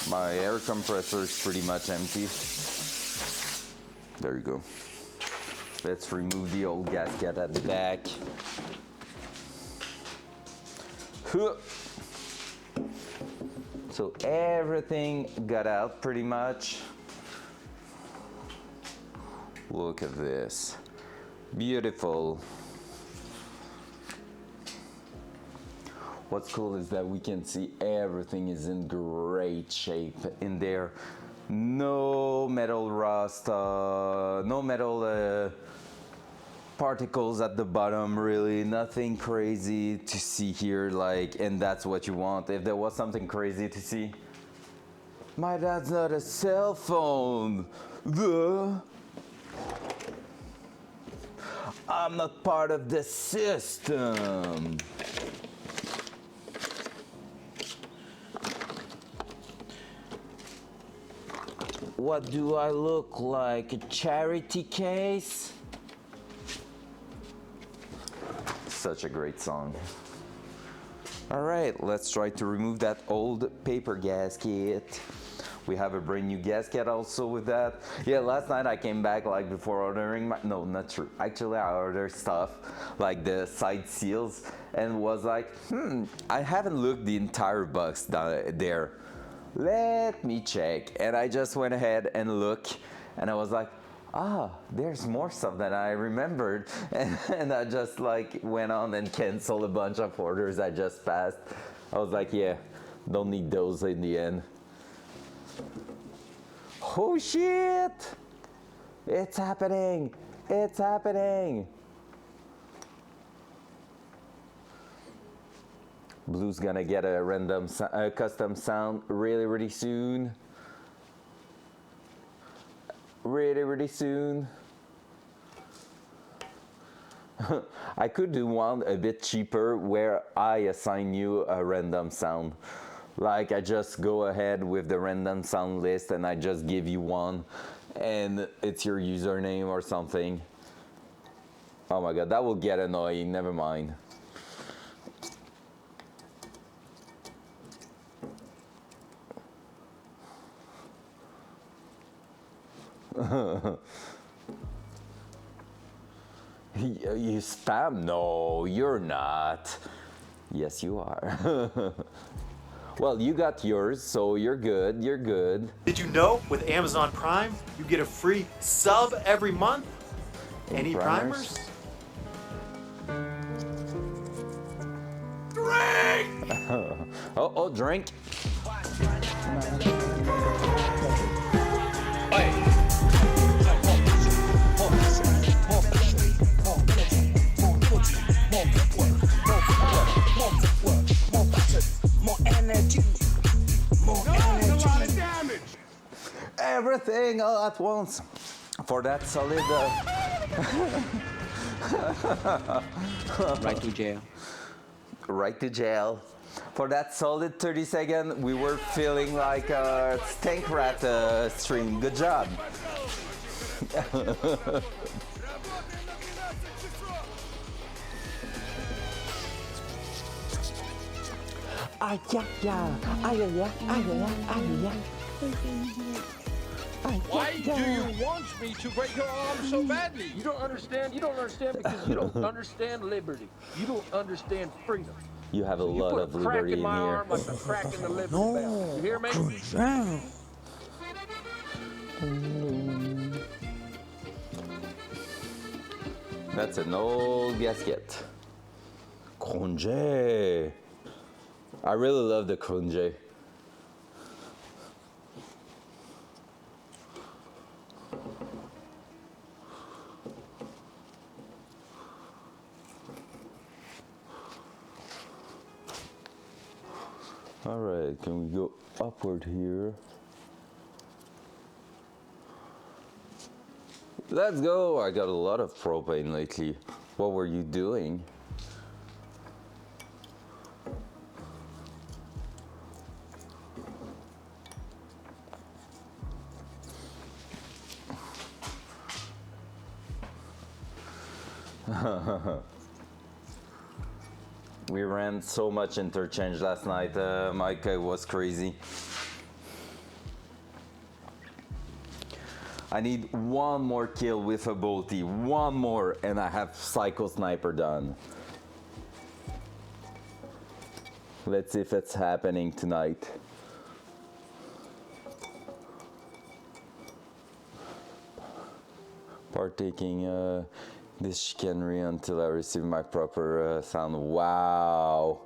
My air compressor is pretty much empty. There you go. Let's remove the old gasket at the back. Huh. So everything got out pretty much. Look at this. Beautiful. What's cool is that we can see everything is in great shape in there. No metal rust, no metal particles at the bottom, really. Nothing crazy to see here, like, and that's what you want. If there was something crazy to see, my dad's not a cell phone. I'm not part of the system. What do I look like? A charity case? Such a great song. All right, let's try to remove that old paper gasket. We have a brand new gasket also with that. Yeah, last night I came back like before ordering my, no, not true. Actually, I ordered stuff like the side seals and was like, I haven't looked the entire box down there. Let me check. And I just went ahead and looked, and I was like, there's more stuff than I remembered. And I just like went on and canceled a bunch of orders I just passed. I was like, yeah, don't need those in the end. Oh shit! It's happening! It's happening! Blue's gonna get a random custom sound really soon. really soon. I could do one a bit cheaper where I assign you a random sound. Like I just go ahead with the random sound list and I just give you one and it's your username or something. Oh my god, that will get annoying, never mind. You spam? No, you're not. Yes, you are. Well, you got yours, so you're good, you're good. Did you know with Amazon Prime, you get a free sub every month? Any primers? Drink! Oh, drink. More energy. More energy. Everything all at once. For that solid... Right to jail. Right to jail. For that solid 30 seconds, we were feeling like a stank rat stream. Good job. Why do you want me to break your arm so badly? You don't understand. You don't understand because you don't understand liberty. You don't understand freedom. You have a You lot put of a crack liberty in in my here. arm like the crack in the Liberty Bell. You hear me? That's an old gasket. Congé. I really love the congé. All right, can we go upward here? Let's go. I got a lot of propane lately. What were you doing? We ran so much interchange last night, Mike, it was crazy. I need one more kill with a bolty, one more, and I have Psycho Sniper done. Let's see if it's happening tonight. Partaking this chicanery until I receive my proper sound. Wow.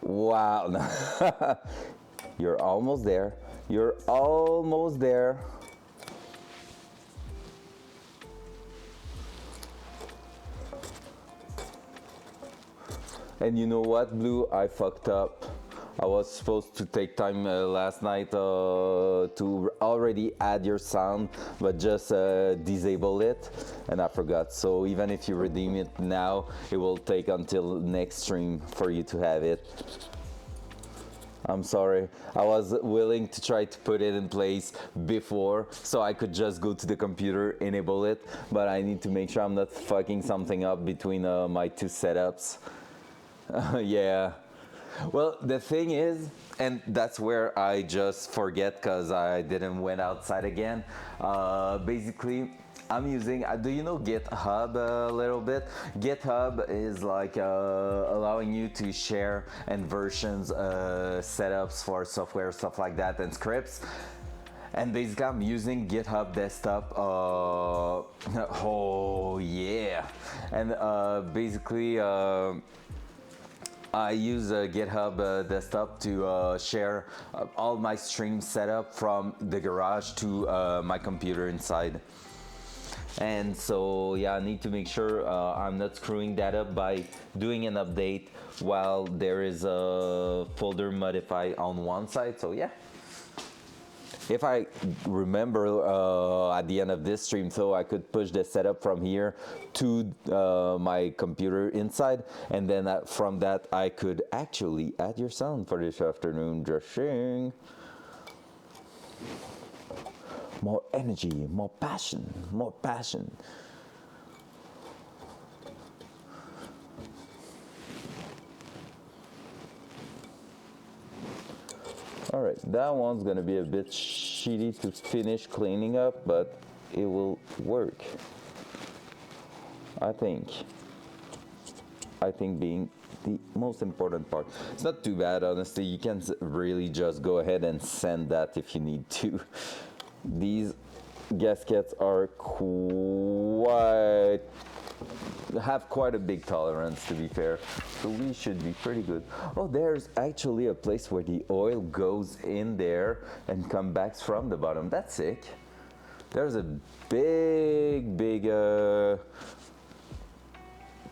Wow. You're almost there. You're almost there. And you know what, Blue? I fucked up. I was supposed to take time last night to already add your sound, but just disable it, and I forgot. So even if you redeem it now, it will take until next stream for you to have it. I'm sorry. I was willing to try to put it in place before, so I could just go to the computer, enable it, but I need to make sure I'm not fucking something up between my two setups. Yeah. Well, the thing is, and that's where I just forget because I didn't went outside again. Basically, I'm using, do you know GitHub a little bit? GitHub is like allowing you to share and versions setups for software, stuff like that, and scripts. And basically I'm using GitHub desktop, oh yeah. And basically, I use GitHub desktop to share all my stream setup from the garage to my computer inside. And so yeah, I need to make sure I'm not screwing that up by doing an update while there is a folder modify on one side. So yeah. If I remember at the end of this stream, so I could push the setup from here to my computer inside, and then from that I could actually add your sound for this afternoon. Just saying. More energy, more passion, more passion. All right, that one's gonna be a bit shitty to finish cleaning up, but it will work. I think being the most important part. It's not too bad, honestly. You can really just go ahead and sand that if you need to. These gaskets are have quite a big tolerance, to be fair, so we should be pretty good. Oh, there's actually a place where the oil goes in there and comes back from the bottom. That's sick. There's a big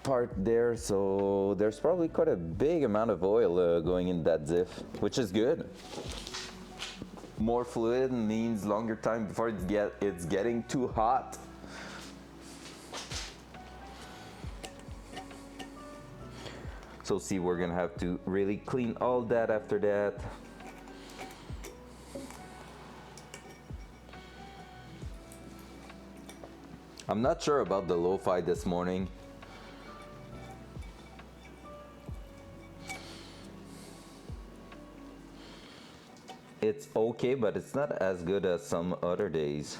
part there, so there's probably quite a big amount of oil going in that Diff, which is good. More fluid means longer time before it's getting too hot. So see, we're gonna have to really clean all that after that. I'm not sure about the lo-fi this morning. It's okay, but it's not as good as some other days.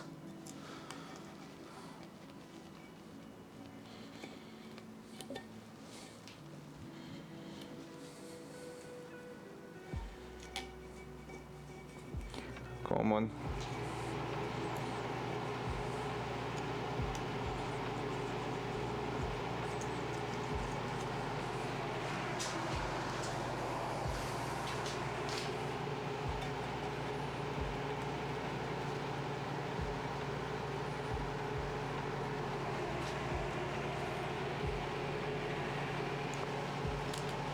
Come on.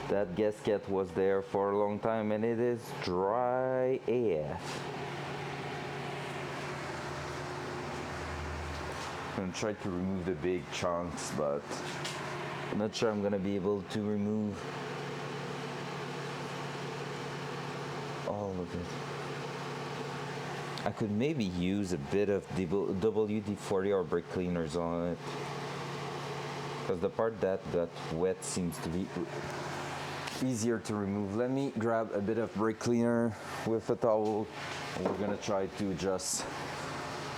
That gasket was there for a long time and it is dry AF. I'm gonna try to remove the big chunks, but I'm not sure I'm gonna be able to remove all of it. I could maybe use a bit of WD-40 or brake cleaners on it, because the part that got wet seems to be easier to remove. Let me grab a bit of brake cleaner with a towel. We're gonna try to just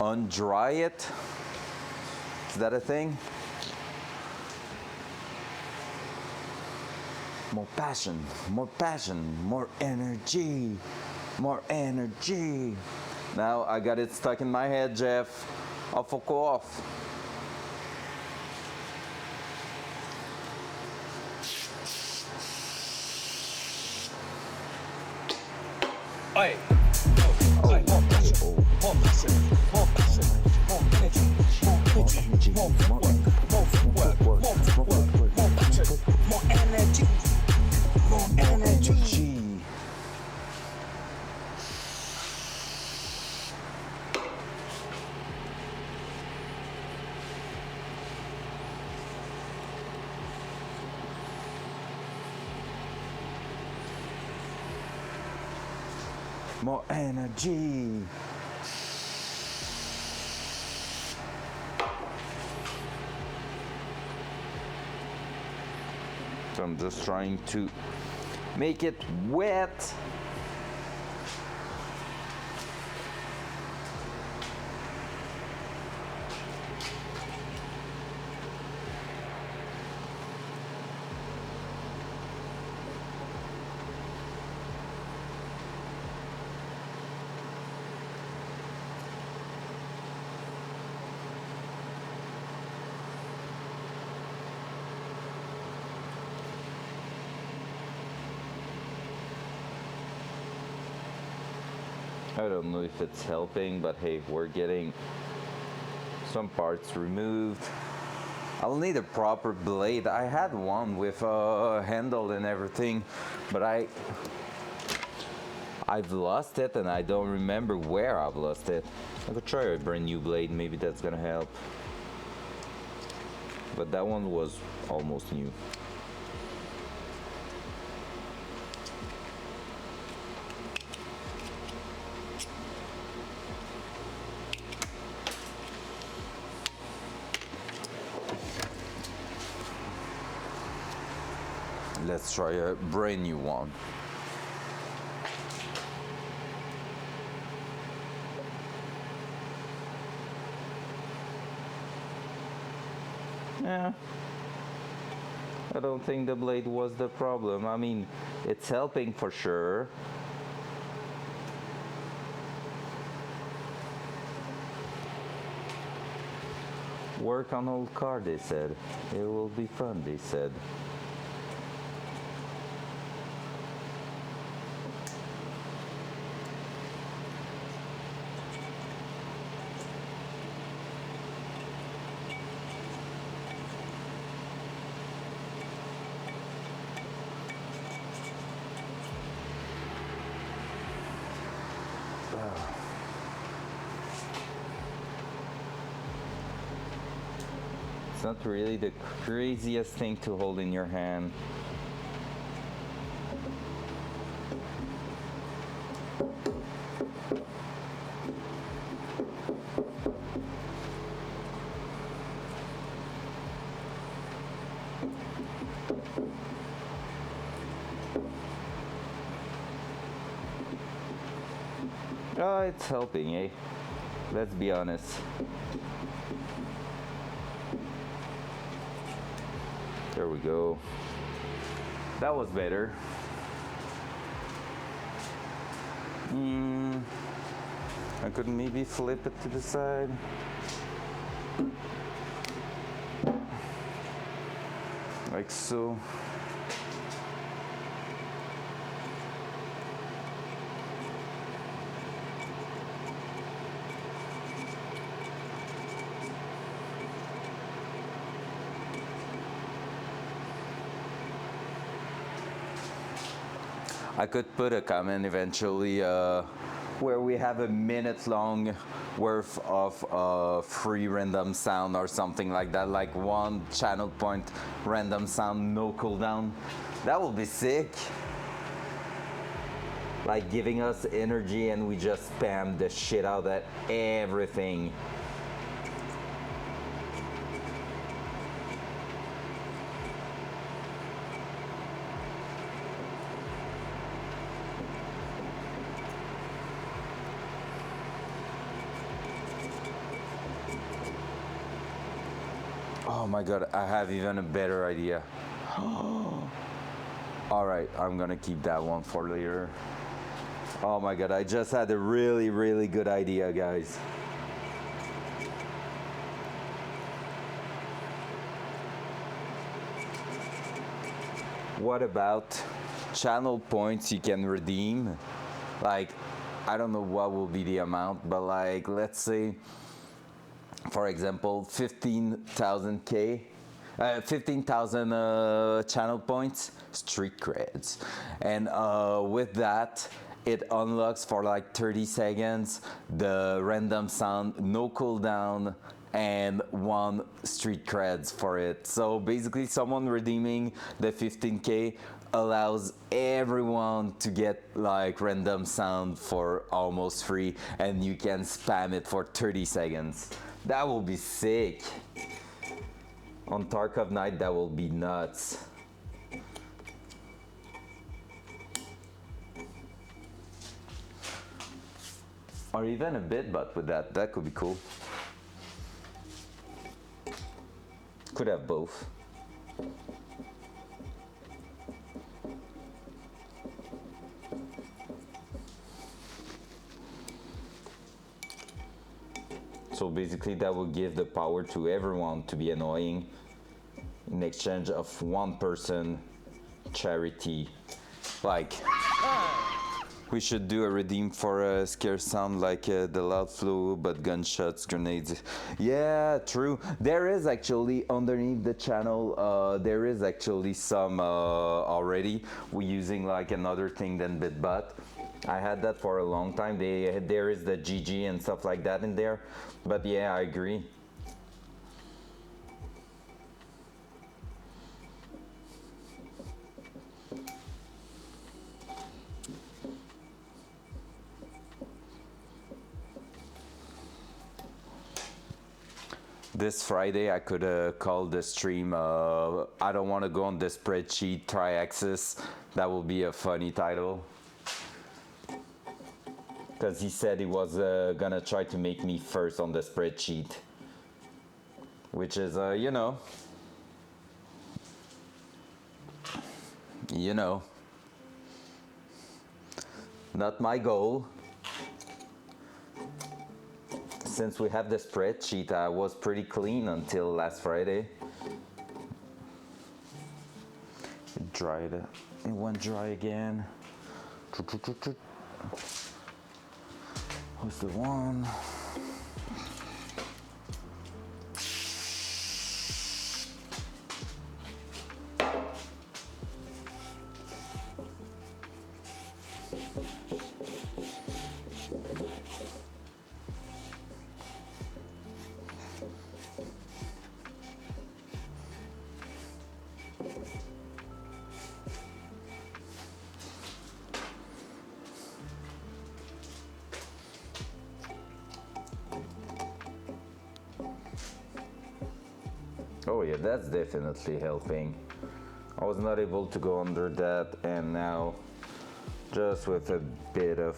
undry it. Is that a thing? More passion, more energy, more energy. Now I got it stuck in my head, Jeff. I'll fuck off. Oi. More passion, more passion, more passion, more energy, more energy, more work, more passion, more energy, more energy. More energy. So I'm just trying to make it wet. I don't know if it's helping, but hey, we're getting some parts removed. I'll need a proper blade. I had one with a handle and everything, but I've lost it and I don't remember where I've lost it. I could try a brand new blade, maybe that's gonna help. But that one was almost new. Let's try a brand new one. Yeah, I don't think the blade was the problem. I mean, it's helping for sure. Work on old car, they said. It will be fun, they said. It's not really the craziest thing to hold in your hand. Oh, it's helping, eh? Let's be honest. There we go. That was better. I could maybe flip it to the side. Like so. I could put a comment eventually where we have a minute long worth of free random sound or something like that, like one channel point random sound, no cooldown. That would be sick. Like giving us energy and we just spam the shit out of everything. Oh my god, I have even a better idea. Alright, I'm gonna keep that one for later. Oh my god, I just had a really, really good idea, guys. What about channel points you can redeem? Like, I don't know what will be the amount, but like, let's say, for example, 15,000 channel points, street creds. And with that, it unlocks for like 30 seconds the random sound, no cooldown, and 1 street creds for it. So basically someone redeeming the 15K allows everyone to get like random sound for almost free, and you can spam it for 30 seconds. That will be sick. On Tarkov night, that will be nuts. Or even a bitbot with that. That could be cool. Could have both. So basically that will give the power to everyone to be annoying in exchange of one person charity. Like, we should do a redeem for a scare sound like the loud flow, but gunshots, grenades. Yeah, true. There is actually underneath the channel, there is actually some already. We're using like another thing than bitbot. I had that for a long time. There is the GG and stuff like that in there. But yeah, I agree. This Friday I could call the stream I don't want to go on the spreadsheet tri-axis. That will be a funny title. Because he said he was gonna try to make me first on the spreadsheet. Which is, you know. Not my goal. Since we have the spreadsheet, I was pretty clean until last Friday. It dried. It went dry again. Who's the one? Oh yeah, that's definitely helping. I was not able to go under that, and now just with a bit of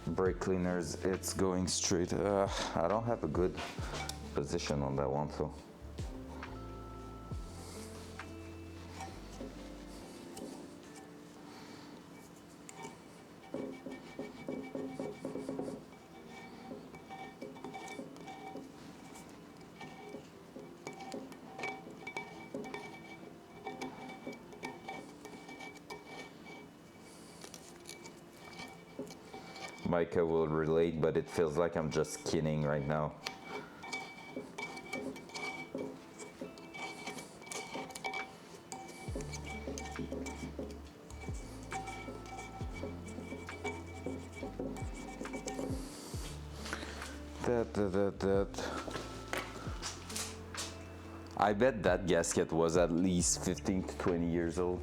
brake cleaners it's going straight. I don't have a good position on that one, so Micah will relate, but it feels like I'm just kidding right now. That. I bet that gasket was at least 15 to 20 years old.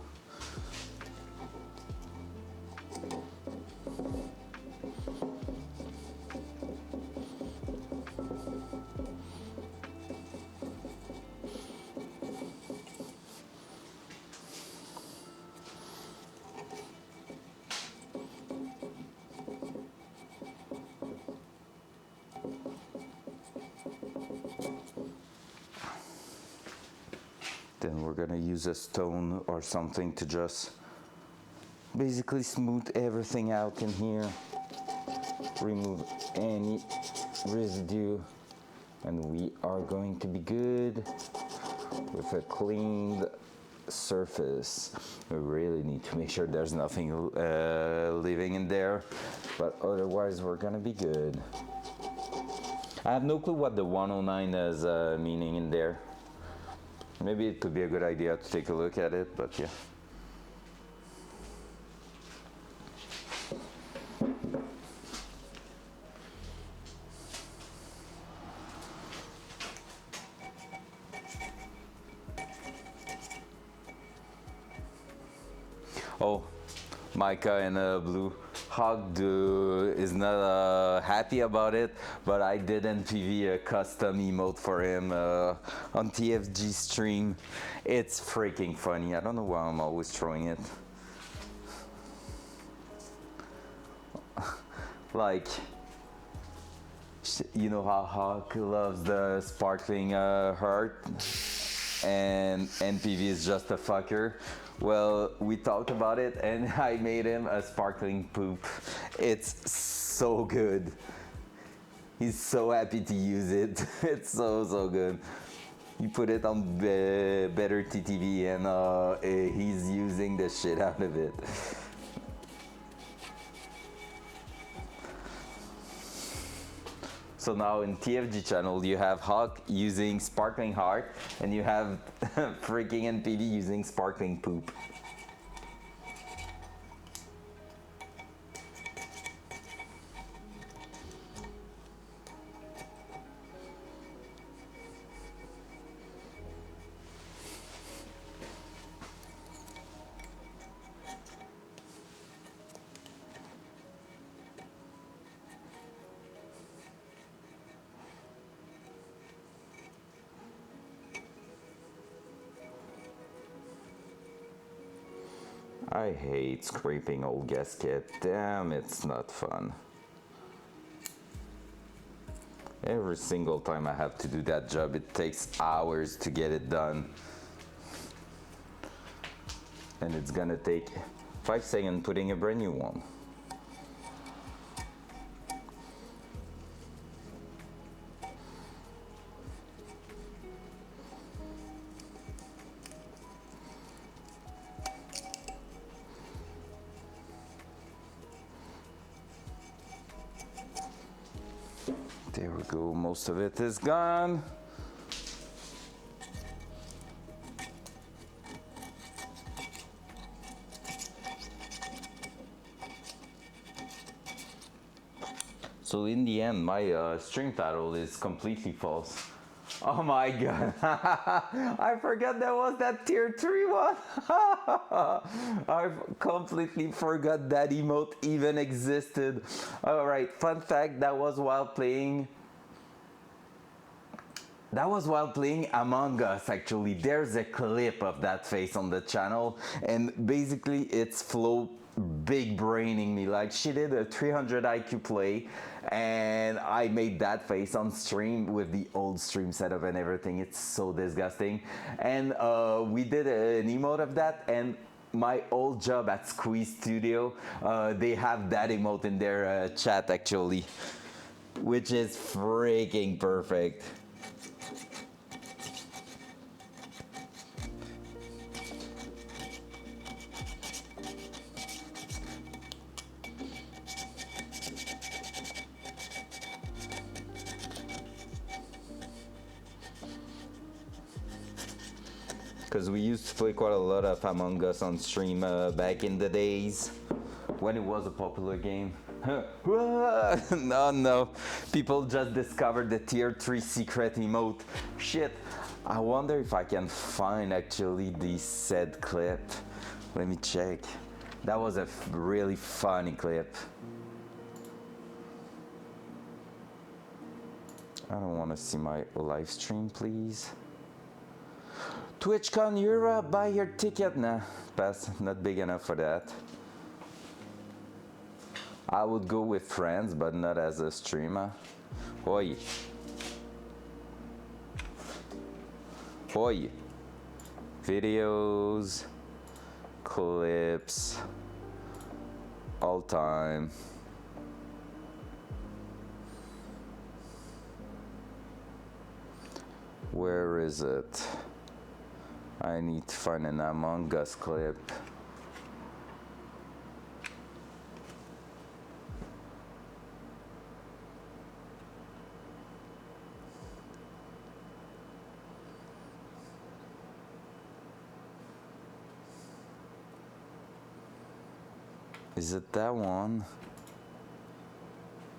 Then we're gonna use a stone or something to just basically smooth everything out in here, remove any residue, and we are going to be good with a cleaned surface. We really need to make sure there's nothing living in there, but otherwise we're gonna be good. I have no clue what the 109 is meaning in there. Maybe it could be a good idea to take a look at it, but yeah. Oh, Micah and Blue Hog is not happy about it, but I did NPV a custom emote for him on TFG stream. It's freaking funny. I don't know why I'm always throwing it. Like, you know how Hawk loves the sparkling heart and NPV is just a fucker? Well, we talked about it and I made him a sparkling poop. It's so good. He's so happy to use it. It's so good. You put it on better TTV and he's using the shit out of it. So now in TFG channel you have Hawk using sparkling heart and you have freaking NPV using sparkling poop. I hate scraping old gasket. Damn, it's not fun. Every single time I have to do that job, it takes hours to get it done. And it's gonna take 5 seconds putting a brand new one. There we go, most of it is gone. So in the end, my string title is completely false. Oh my god, I forgot there was that tier 3 one. I completely forgot that emote even existed. Alright, fun fact, that was while playing Among Us actually. There's a clip of that face on the channel and basically it's Flo big braining me. Like she did a 300 IQ play and I made that face on stream with the old stream setup and everything. It's so disgusting. And we did an emote of that and my old job at Squeeze Studio, they have that emote in their chat actually, which is freaking perfect. Because we used to play quite a lot of Among Us on stream back in the days when it was a popular game. No, people just discovered the tier 3 secret emote. Shit, I wonder if I can find actually the said clip. Let me check. That was a really funny clip. I don't want to see my live stream, please. TwitchCon Europe, buy your ticket. Nah, pass, not big enough for that. I would go with friends, but not as a streamer. Oi. Oi. Videos, clips, all time. Where is it? I need to find an Among Us clip. Is it that one?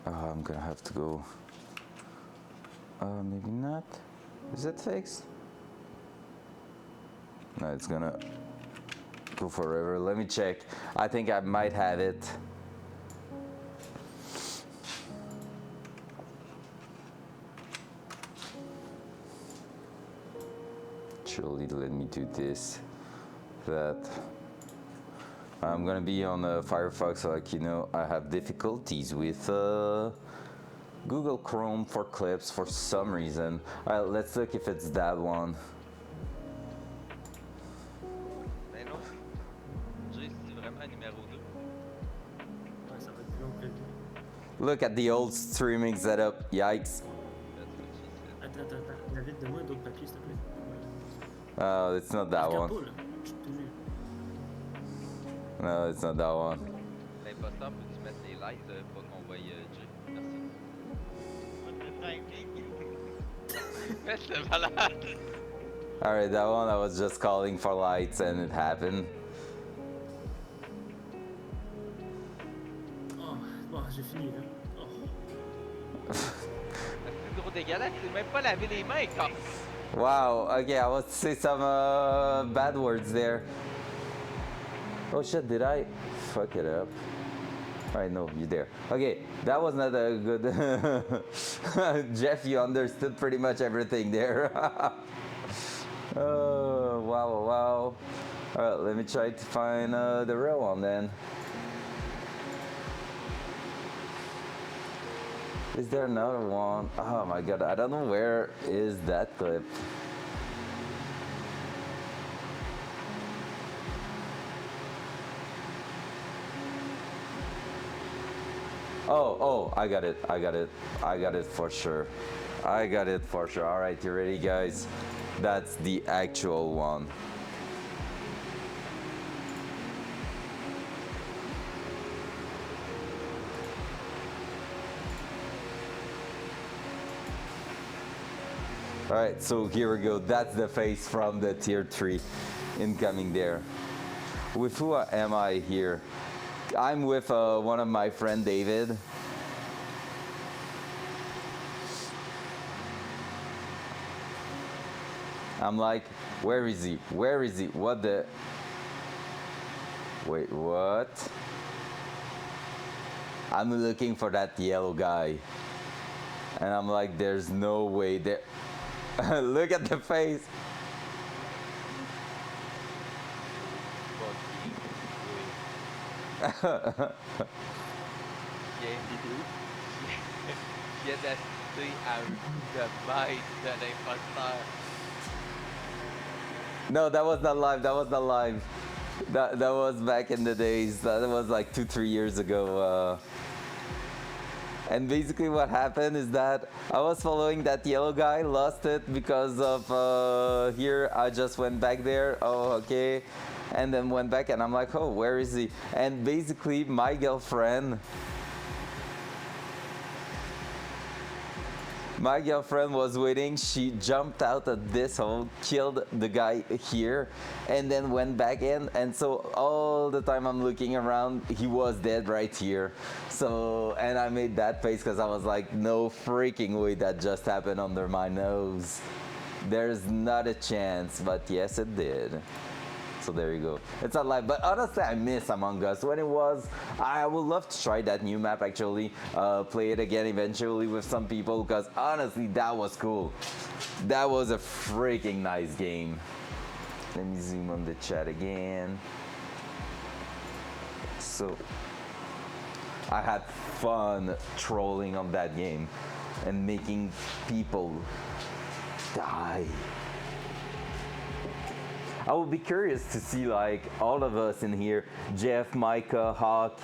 Oh, I'm gonna have to go. Maybe not. Is it fixed? No, it's gonna go forever. Let me check. I think I might have it. Surely let me do this. That. I'm gonna be on Firefox, like you know, I have difficulties with Google Chrome for clips for some reason. Alright, let's look if it's that one. Look at the old streaming setup, yikes. Attends. David, donne-moi d'autres papiers, s'il te plaît. Oh, it's not that one. Pas, là. Je suis tenu. No, it's not that one. L'imposteur, peux-tu mettre les lights pour qu'on voie Jay? Merci. C'est malade. Alright, that one I was just calling for lights and it happened. Oh, bon, j'ai fini, là. Oh. C'est trop dégueulasse, c'est même pas laver les mains, quand. Wow, okay, I was to say some bad words there. Oh shit, did I fuck it up? Alright, no, you're there. Okay, that was not a good... Jeff, you understood pretty much everything there. Oh, wow. Alright, let me try to find the real one then. Is there another one? Oh my god, I don't know where is that clip. Oh, I got it for sure. Alright, you ready guys? That's the actual one. Alright, so here we go. That's the face from the tier 3 incoming there. With who am I here? I'm with one of my friend David. I'm like, where is he? Where is he? What the? Wait, what? I'm looking for that yellow guy. And I'm like, there's no way there. Look at the face. J'ai acheté un de maître de l'imposteur. No, that was not live. That was not live. That was back in the days. That was like 2-3 years ago. And basically what happened is that I was following that yellow guy, lost it because of here. I just went back there. Oh, okay. And then went back and I'm like, oh, where is he? And basically my girlfriend was waiting. She jumped out of this hole, killed the guy here, and then went back in. And so all the time I'm looking around, he was dead right here. So, and I made that face because I was like, no freaking way that just happened under my nose. There's not a chance, but yes, it did. So there you go. It's not live, but honestly, I miss Among Us. When it was, I would love to try that new map actually, play it again eventually with some people, because honestly, that was cool. That was a freaking nice game. Let me zoom on the chat again. So, I had fun trolling on that game and making people die. I would be curious to see like all of us in here, Jeff, Micah, Hawk,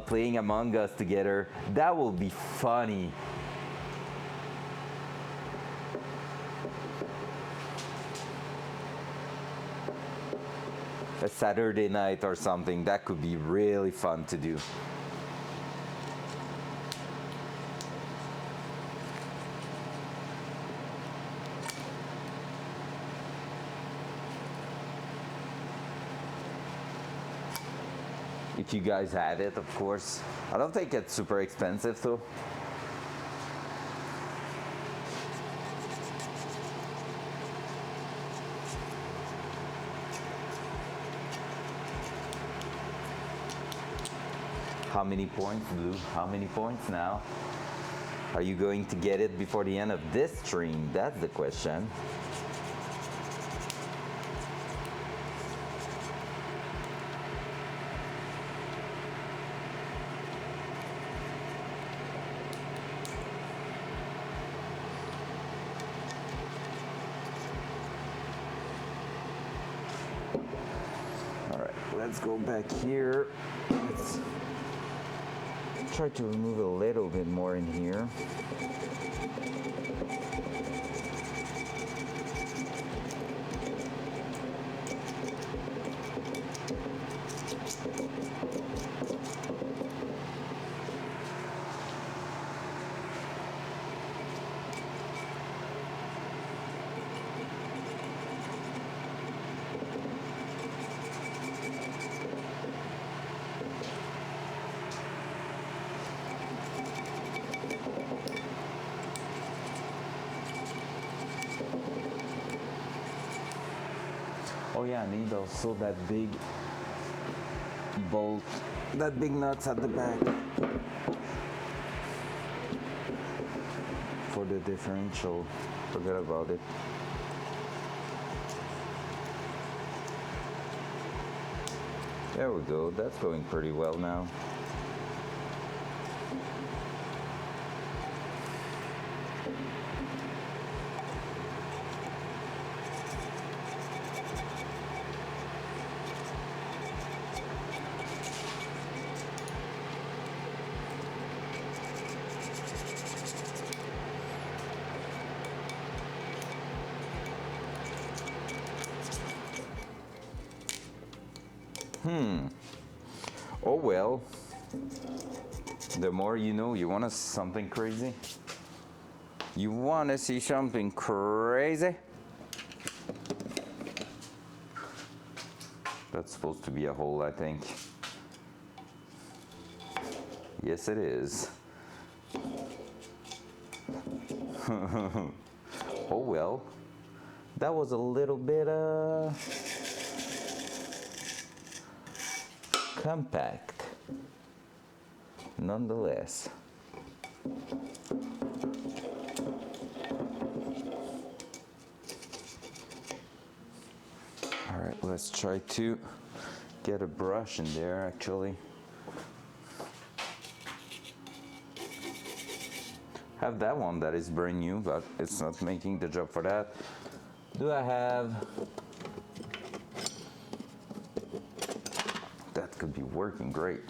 playing Among Us together. That will be funny. A Saturday night or something, that could be really fun to do. If you guys have it, of course. I don't think it's super expensive though. How many points, Blue? How many points now? Are you going to get it before the end of this stream? That's the question. Let's go back here. Let's try to remove a little bit more in here. Oh yeah, I need also that big bolt, that big nuts at the back for the differential. Forget about it. There we go, that's going pretty well now. Oh well. The more you know. You want to see something crazy? You want to see something crazy? That's supposed to be a hole, I think. Yes, it is. Oh well. That was a little bit compact, nonetheless. All right, let's try to get a brush in there actually. Have that one that is brand new, but it's not making the job for that. Do I have? That could be working great.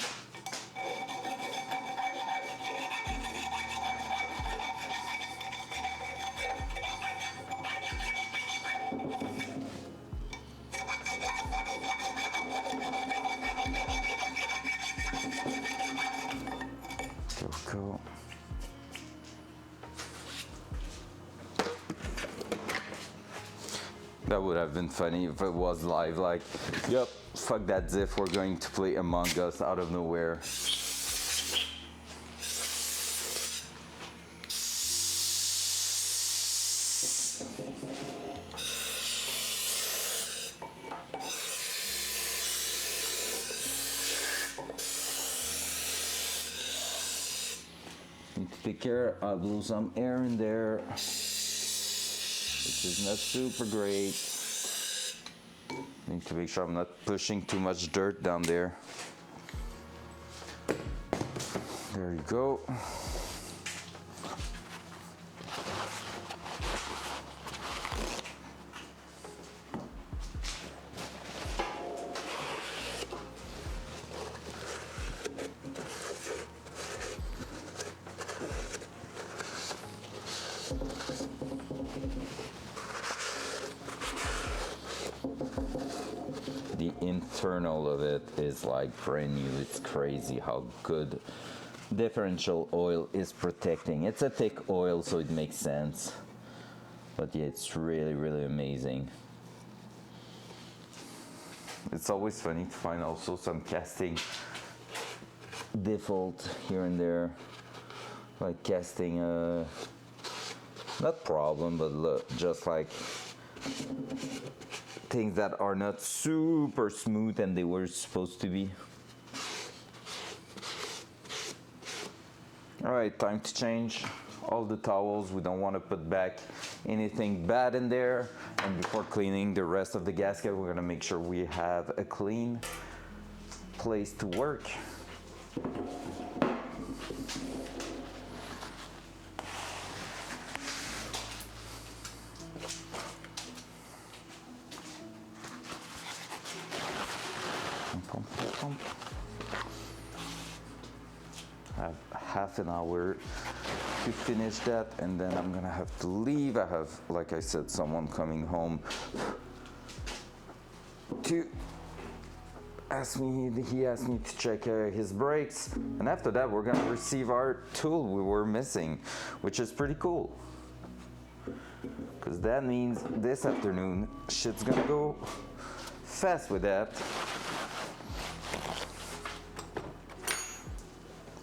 Go. That would have been funny if it was live, like, yep, fuck that Diff, we're going to play Among Us out of nowhere. Need to take care, I'll blow some air in there, which is not super great. Need to make sure I'm not pushing too much dirt down there. There you go. The internal of it is like brand new. It's crazy how good differential oil is protecting. It's a thick oil, so it makes sense. But yeah, it's really, really amazing. It's always funny to find also some casting default here and there. Like casting, not problem, but look, just like things that are not super smooth and they were supposed to be. All right, time to change all the towels. We don't want to put back anything bad in there. And before cleaning the rest of the gasket, we're gonna make sure we have a clean place to work. I have half an hour to finish that, and then I'm gonna have to leave. I have, like I said, someone coming home to ask me. He asked me to check his brakes, and after that we're gonna receive our tool we were missing, which is pretty cool, because that means this afternoon shit's gonna go fast with that.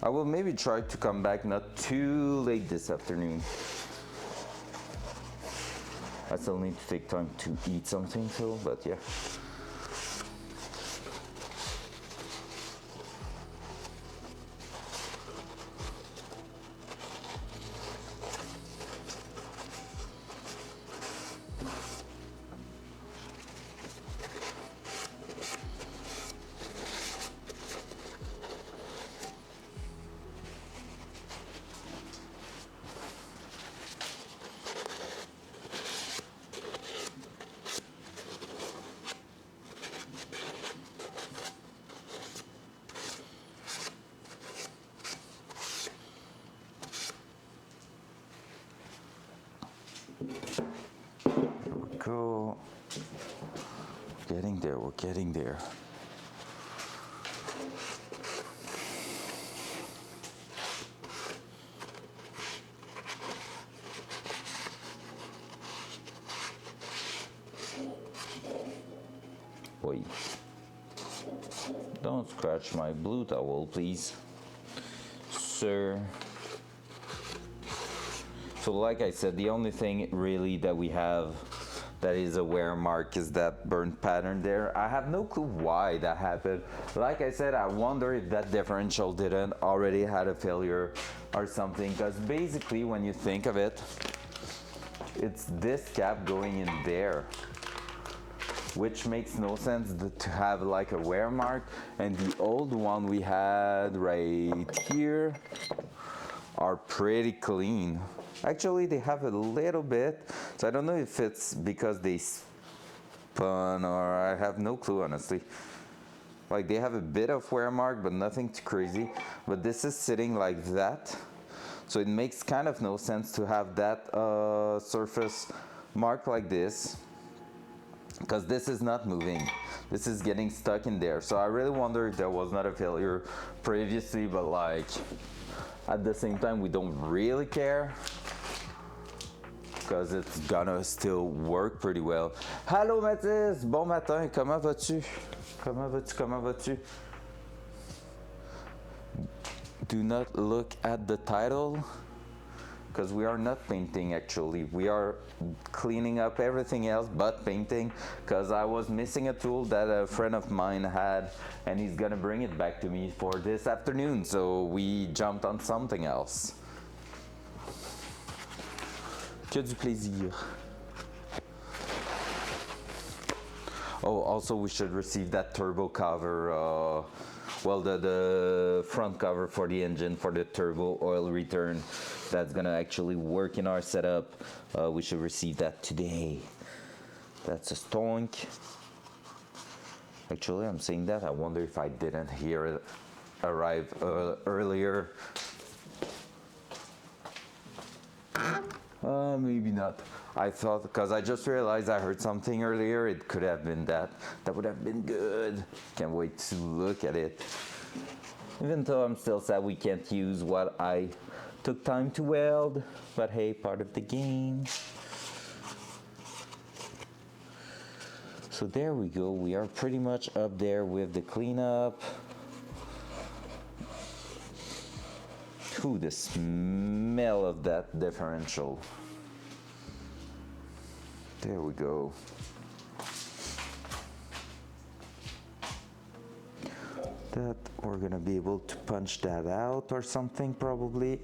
I will maybe try to come back not too late this afternoon. I still need to take time to eat something, so, but yeah. getting there, we're getting there. Wait. Don't scratch my blue towel, please, sir. So like I said, the only thing really that we have that is a wear mark is that burnt pattern there. I have no clue why that happened. Like I said, I wonder if that differential didn't already had a failure or something, because basically when you think of it, it's this cap going in there, which makes no sense to have like a wear mark. And the old one we had right here are pretty clean. Actually, they have a little bit, so I don't know if it's because they spun or I have no clue, honestly. Like, they have a bit of wear mark, but nothing too crazy. But this is sitting like that, so it makes kind of no sense to have that surface mark like this, because this is not moving. This is getting stuck in there. So I really wonder if there was not a failure previously, but like, at the same time, we don't really care, because it's gonna still work pretty well. Hello Mathis, bon matin, comment vas-tu? Comment vas-tu, comment vas-tu? Do not look at the title, because we are not painting actually. We are cleaning up everything else but painting, because I was missing a tool that a friend of mine had, and he's gonna bring it back to me for this afternoon, so we jumped on something else. Que du plaisir. Oh, also we should receive that turbo cover, well, the front cover for the engine for the turbo oil return. That's gonna actually work in our setup. We should receive that today. That's a stonk. Actually, I'm saying that, I wonder if I didn't hear it arrive earlier. Maybe not. I thought, because I just realized I heard something earlier, it could have been that. That would have been good. Can't wait to look at it. Even though I'm still sad we can't use what I took time to weld, but hey, part of the game. So there we go, we are pretty much up there with the cleanup. Ooh, the smell of that differential. There we go. That we're gonna be able to punch that out or something probably.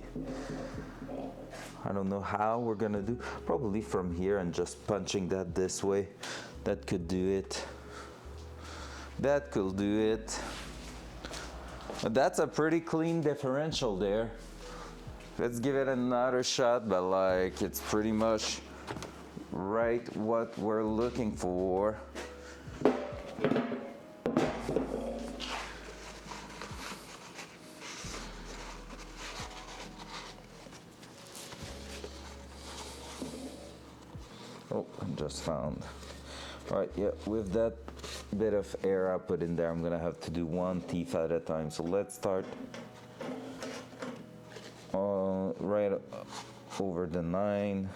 I don't know how we're gonna do. Probably from here and just punching that this way. That could do it. That could do it. That's a pretty clean differential there. Let's give it another shot, but like it's pretty much right what we're looking for. Oh, I just found. All right, yeah, with that bit of air I put in there, I'm gonna have to do one teeth at a time. So let's start right over the 9.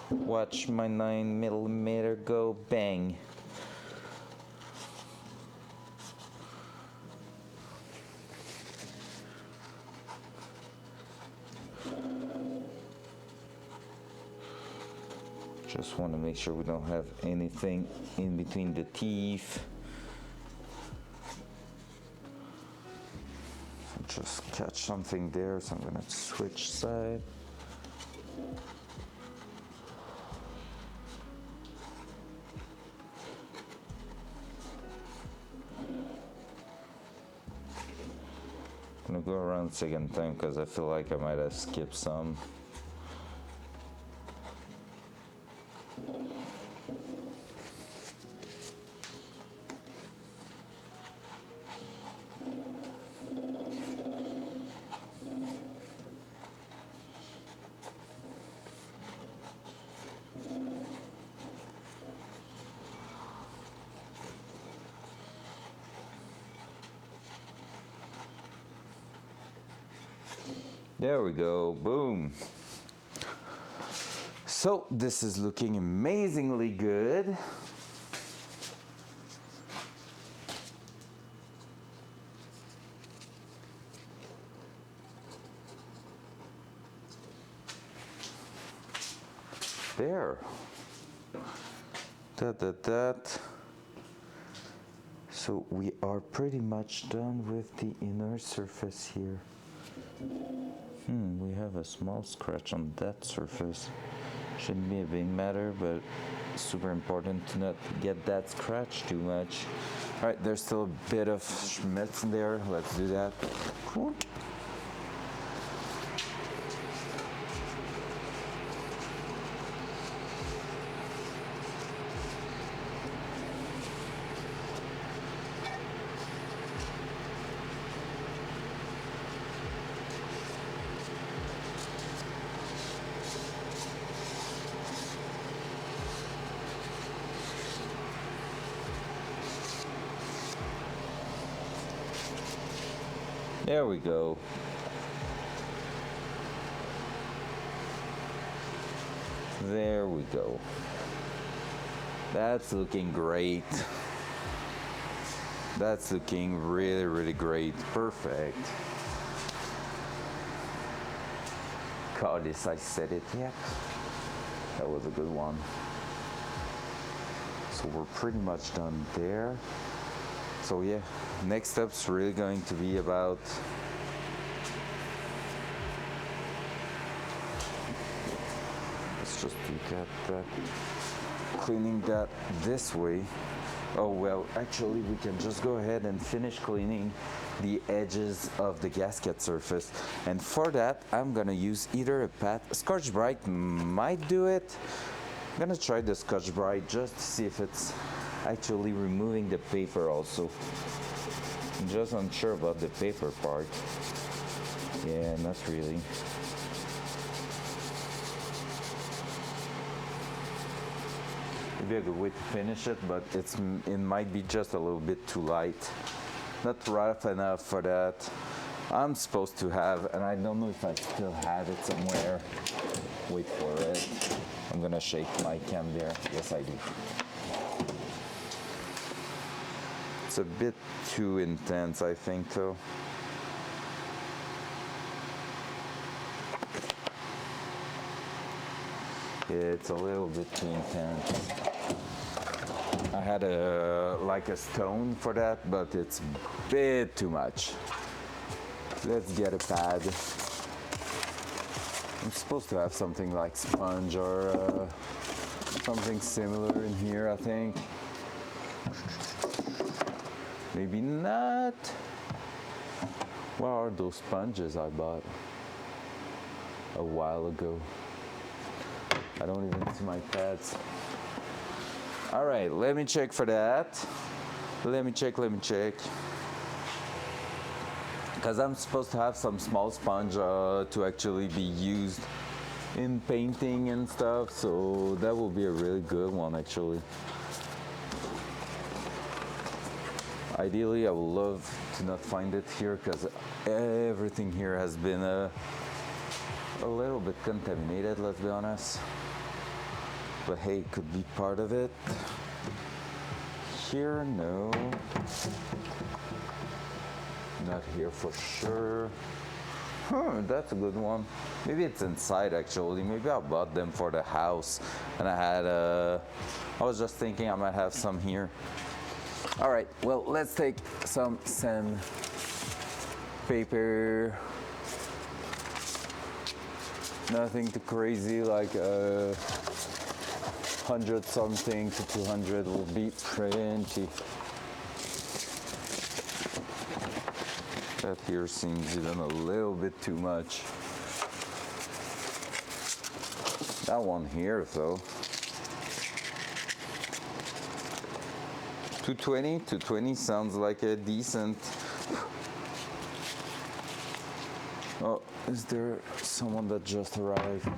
Watch my 9mm go bang. Just want to make sure we don't have anything in between the teeth. Just catch something there, so I'm gonna switch side. I'm gonna go around second time because I feel like I might have skipped some. There we go, boom. So this is looking amazingly good. There. That. So we are pretty much done with the inner surface here. We have a small scratch on that surface. Shouldn't be a big matter, but super important to not get that scratch too much. All right, there's still a bit of schmitz in there. Let's do that. There we go. There we go. That's looking great. That's looking really, really great. Perfect. God, if I said it yet. That was a good one. So we're pretty much done there. So yeah, next step's really going to be about let's just look at that. Cleaning that this way. Oh well, actually we can just go ahead and finish cleaning the edges of the gasket surface. And for that, I'm gonna use either a pat. Scotch-Brite might do it. I'm gonna try the Scotch-Brite just to see if it's actually removing the paper also. I'm just unsure about the paper part. Yeah, not really. Maybe a good way to finish it, but it might be just a little bit too light. Not rough enough for that. I'm supposed to have, and I don't know if I still have it somewhere. Wait for it. I'm gonna shake my cam there. Yes, I do. It's a bit too intense, I think, though. It's a little bit too intense. I had like a stone for that, but it's a bit too much. Let's get a pad. I'm supposed to have something like sponge or something similar in here, I think. Maybe not. Where are those sponges I bought a while ago? I don't even see my pads. All right, let me check for that. Let me check. Because I'm supposed to have some small sponge to actually be used in painting and stuff, so that will be a really good one actually. Ideally, I would love to not find it here because everything here has been a little bit contaminated, let's be honest. But hey, it could be part of it. Here, no. Not here for sure. That's a good one. Maybe it's inside actually. Maybe I bought them for the house and I was just thinking I might have some here. All right, well, let's take some sandpaper. Nothing too crazy, like 100 something to 200 will be plenty. That here seems even a little bit too much. That one here, though. 220 sounds like a decent. Oh, is there someone that just arrived?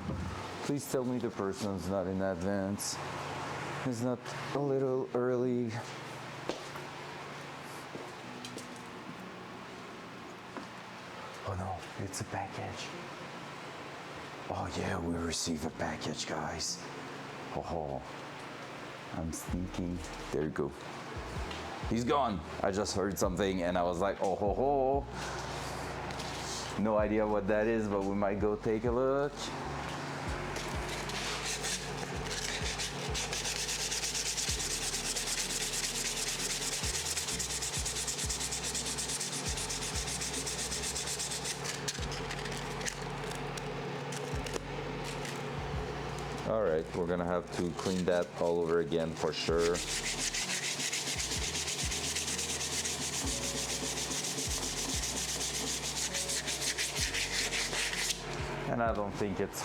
Please tell me the person's not in advance. It's not a little early. Oh no, it's a package. Oh yeah, we received a package, guys. Oh, I'm sneaking. There you go. He's gone. I just heard something and I was like, oh ho ho. No idea what that is, but we might go take a look. All right, we're gonna have to clean that all over again for sure. And I don't think it's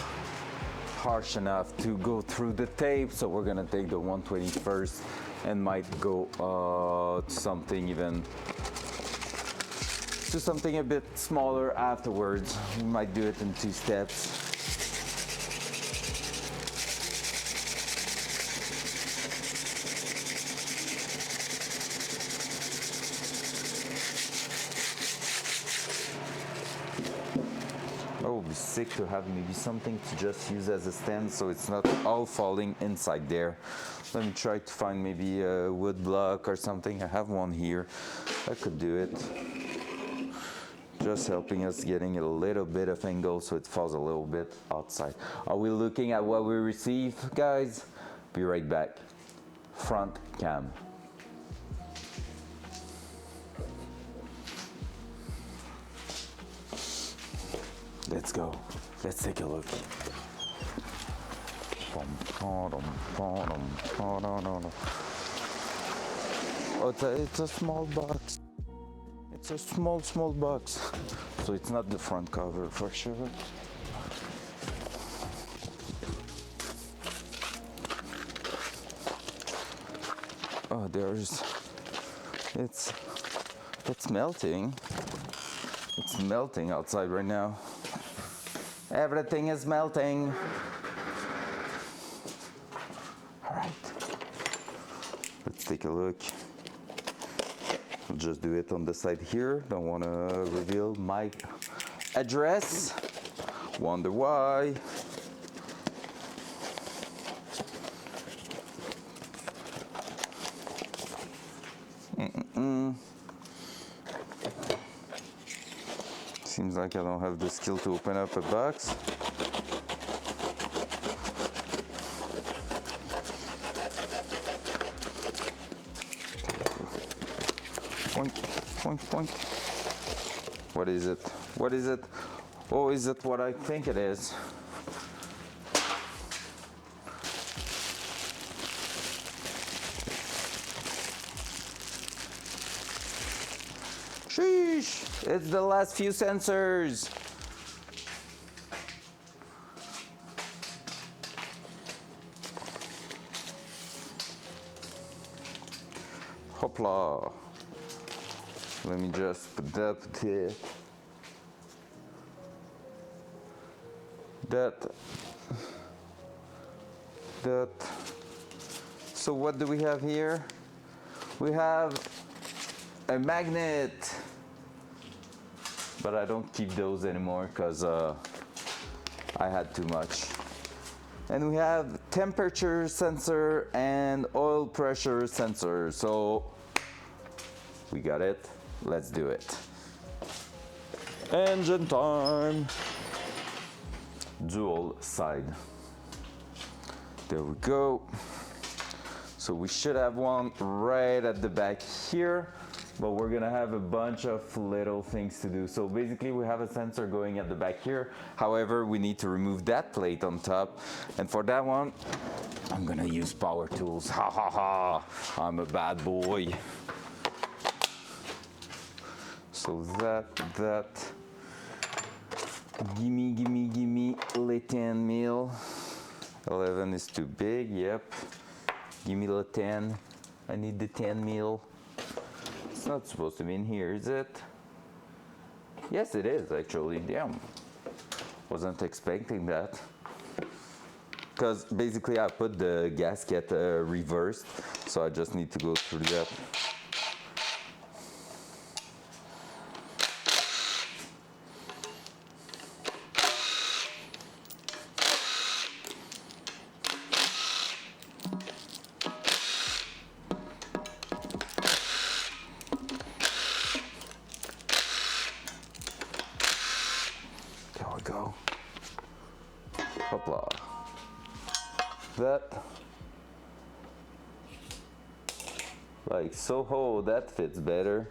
harsh enough to go through the tape, so we're gonna take the 120 first and might go to something a bit smaller afterwards. We might do it in 2 steps. Oh, it'd be sick to have maybe something to just use as a stand so it's not all falling inside there. Let me try to find maybe a wood block or something. I have one here. I could do it. Just helping us getting a little bit of angle so it falls a little bit outside. Are we looking at what we received, guys? Be right back. Front cam. Let's go. Let's take a look. Oh, it's a small box. It's a small box. So it's not the front cover for sure. Oh, it's melting. It's melting outside right now. Everything is melting. All right, let's take a look. We'll just do it on the side here. Don't want to reveal my address. Wonder why. Seems like I don't have the skill to open up a box. Point, point, point. What is it? What is it? Oh, is it what I think it is? Sheesh! It's the last few sensors. Hopla. Let me just put that there. That. So what do we have here? We have a magnet. But I don't keep those anymore because I had too much. And we have temperature sensor and oil pressure sensor. So we got it. Let's do it. Engine time. Dual side. There we go. So we should have one right at the back here. But we're gonna have a bunch of little things to do. So basically we have a sensor going at the back here. However, we need to remove that plate on top. And for that one, I'm gonna use power tools. Ha ha ha, I'm a bad boy. So that, gimme, le 10 mil. 11 is too big, yep. Gimme the 10, I need the 10 mil. It's not supposed to be in here, is it? Yes, it is actually. Damn. Wasn't expecting that. Because basically I put the gasket reversed, so I just need to go through that. that. Like so. Oh, that fits better.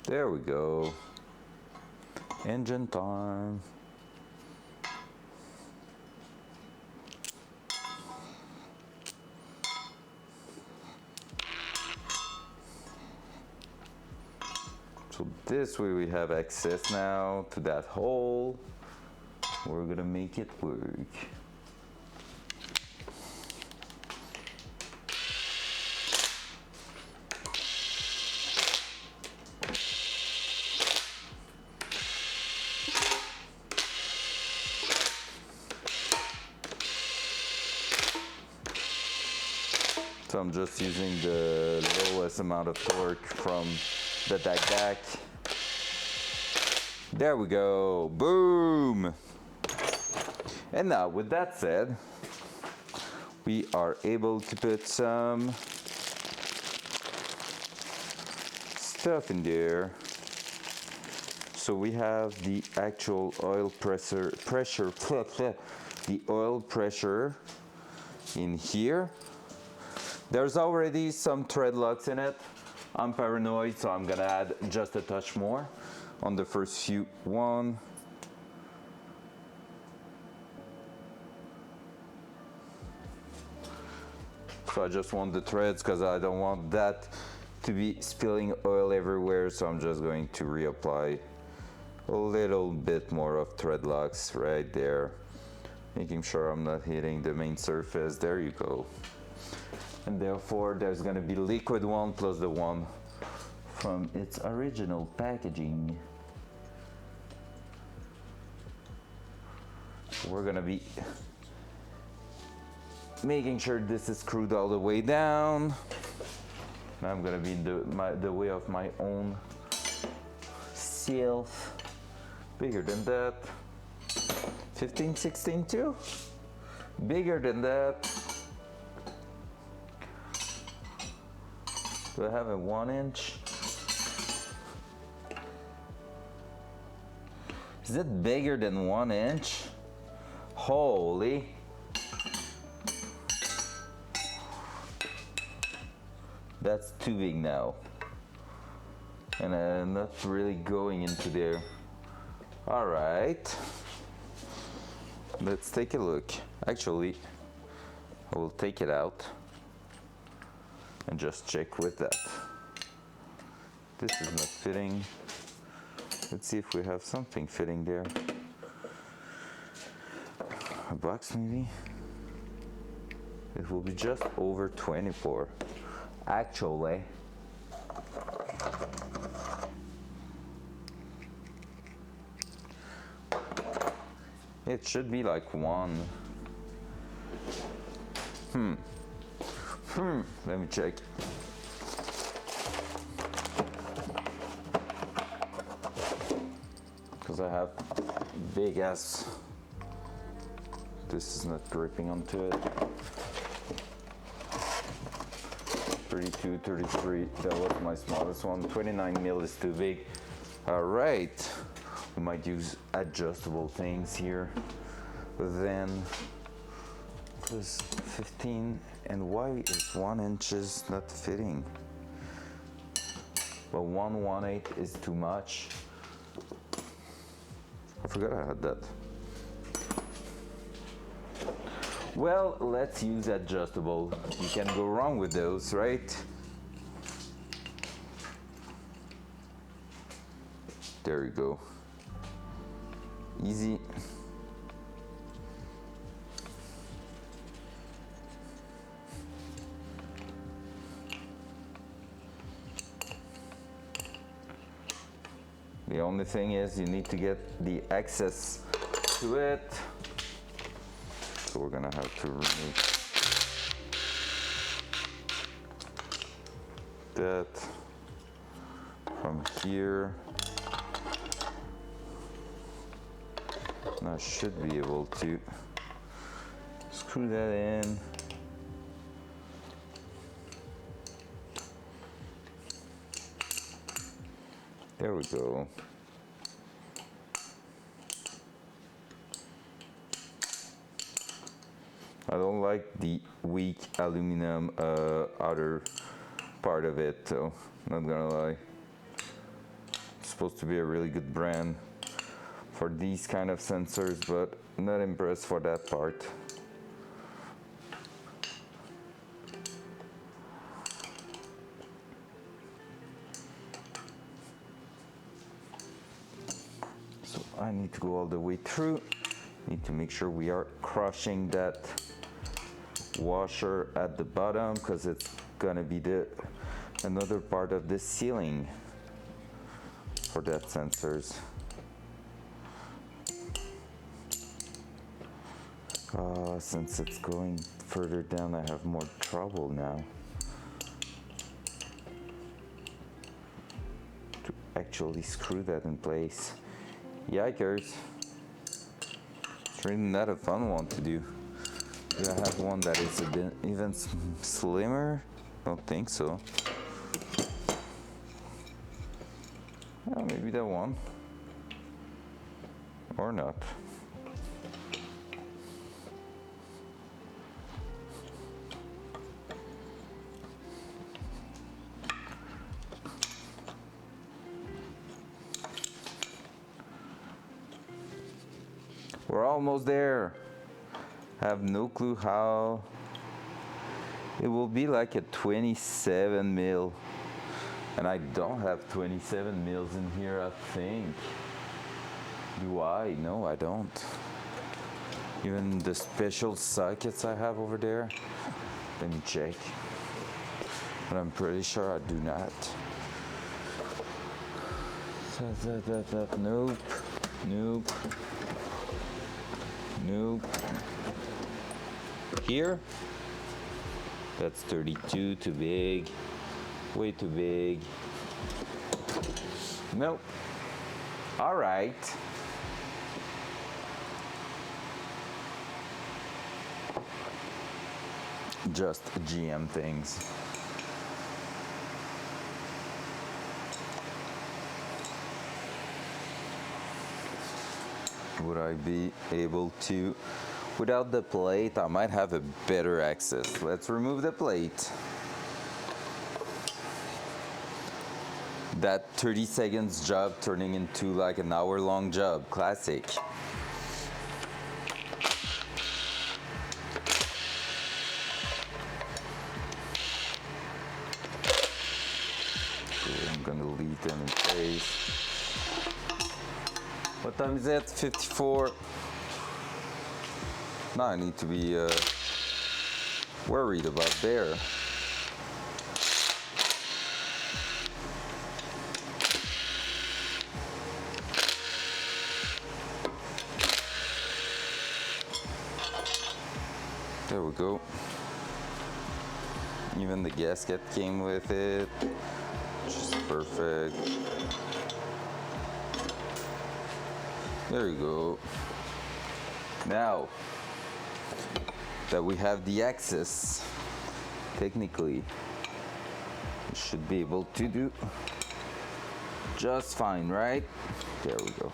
There we go. Engine time. So this way we have access now to that hole. We're gonna make it work. So I'm just using the lowest amount of torque from the DAC. There we go, boom! And now with that said, we are able to put some stuff in there. So we have the actual oil pressure, the oil pressure in here. There's already some thread locks in it. I'm paranoid, so I'm gonna add just a touch more on the first few. One. So I just want the threads because I don't want that to be spilling oil everywhere, so I'm just going to reapply a little bit more of thread locks right there, making sure I'm not hitting the main surface. There you go. And therefore there's going to be liquid one plus the one from its original packaging. We're going to be making sure this is screwed all the way down. I'm going to be in the way of my own self. Bigger than that. 15, 16 too. Bigger than that. Do I have a 1 inch? Is it bigger than 1 inch? Holy. That's too big now. And I'm not really going into there. All right. Let's take a look. Actually, I will take it out and just check with that. This is not fitting. Let's see if we have something fitting there. A box maybe? It will be just over 24. Actually. It should be like 1. Let me check. Because I have big ass. This is not gripping onto it. 32, 33, that was my smallest one. 29 mil is too big. All right, we might use adjustable things here. Then plus 15, and why is 1 inch not fitting? Well, 1/1/8 is too much. I forgot I had that. Well, let's use adjustable. You can go wrong with those, right? There you go. Easy. The only thing is you need to get the access to it. So we're gonna have to remove that from here. And I should be able to screw that in. There we go. I don't like the weak aluminum outer part of it, so not gonna lie. It's supposed to be a really good brand for these kind of sensors, but not impressed for that part. So I need to go all the way through. Need to make sure we are crushing that washer at the bottom, because it's gonna be another part of the ceiling for that sensors. Since it's going further down, I have more trouble now to actually screw that in place. Yikers. It's really not a fun one to do. Do I have one that is a bit even slimmer? Don't think so. Oh, maybe that one. Or not. We're almost there. Have no clue how. It will be like a 27 mil. And I don't have 27 mils in here, I think. Do I? No, I don't. Even the special sockets I have over there. Let me check. But I'm pretty sure I do not. Nope. Nope. Nope. Here? That's 32, too big. Way too big. Nope. All right. Just GM things. Would I be able to, without the plate? I might have a better access. Let's remove the plate. That 30 seconds job turning into like an hour-long job. Classic. Okay, I'm gonna leave them in place. What time is it? 54. Now I need to be worried about there. There we go. Even the gasket came with it, which is perfect. There you go. Now that we have the access, technically, we should be able to do just fine, right? There we go.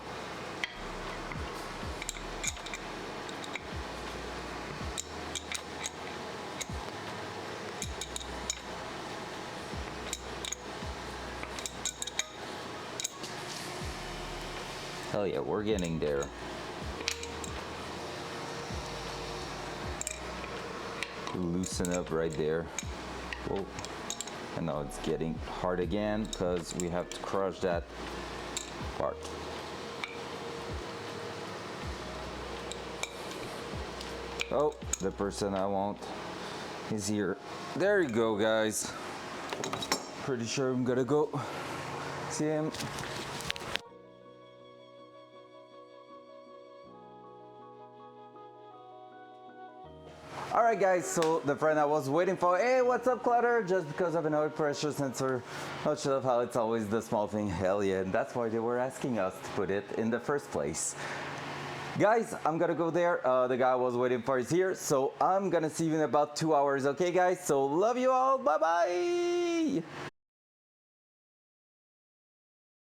Hell yeah, we're getting there. Loosen up right there. Whoa. And now it's getting hard again because we have to crush that part. Oh, the person I want is here. There you go, guys. Pretty sure I'm gonna go see him. Alright guys, so the friend I was waiting for, hey, what's up Clutter? Just because of an oil pressure sensor, not sure of how it's always the small thing, hell yeah, and that's why they were asking us to put it in the first place. Guys, I'm gonna go there, the guy I was waiting for is here, so I'm gonna see you in about 2 hours, okay guys? So love you all, bye bye!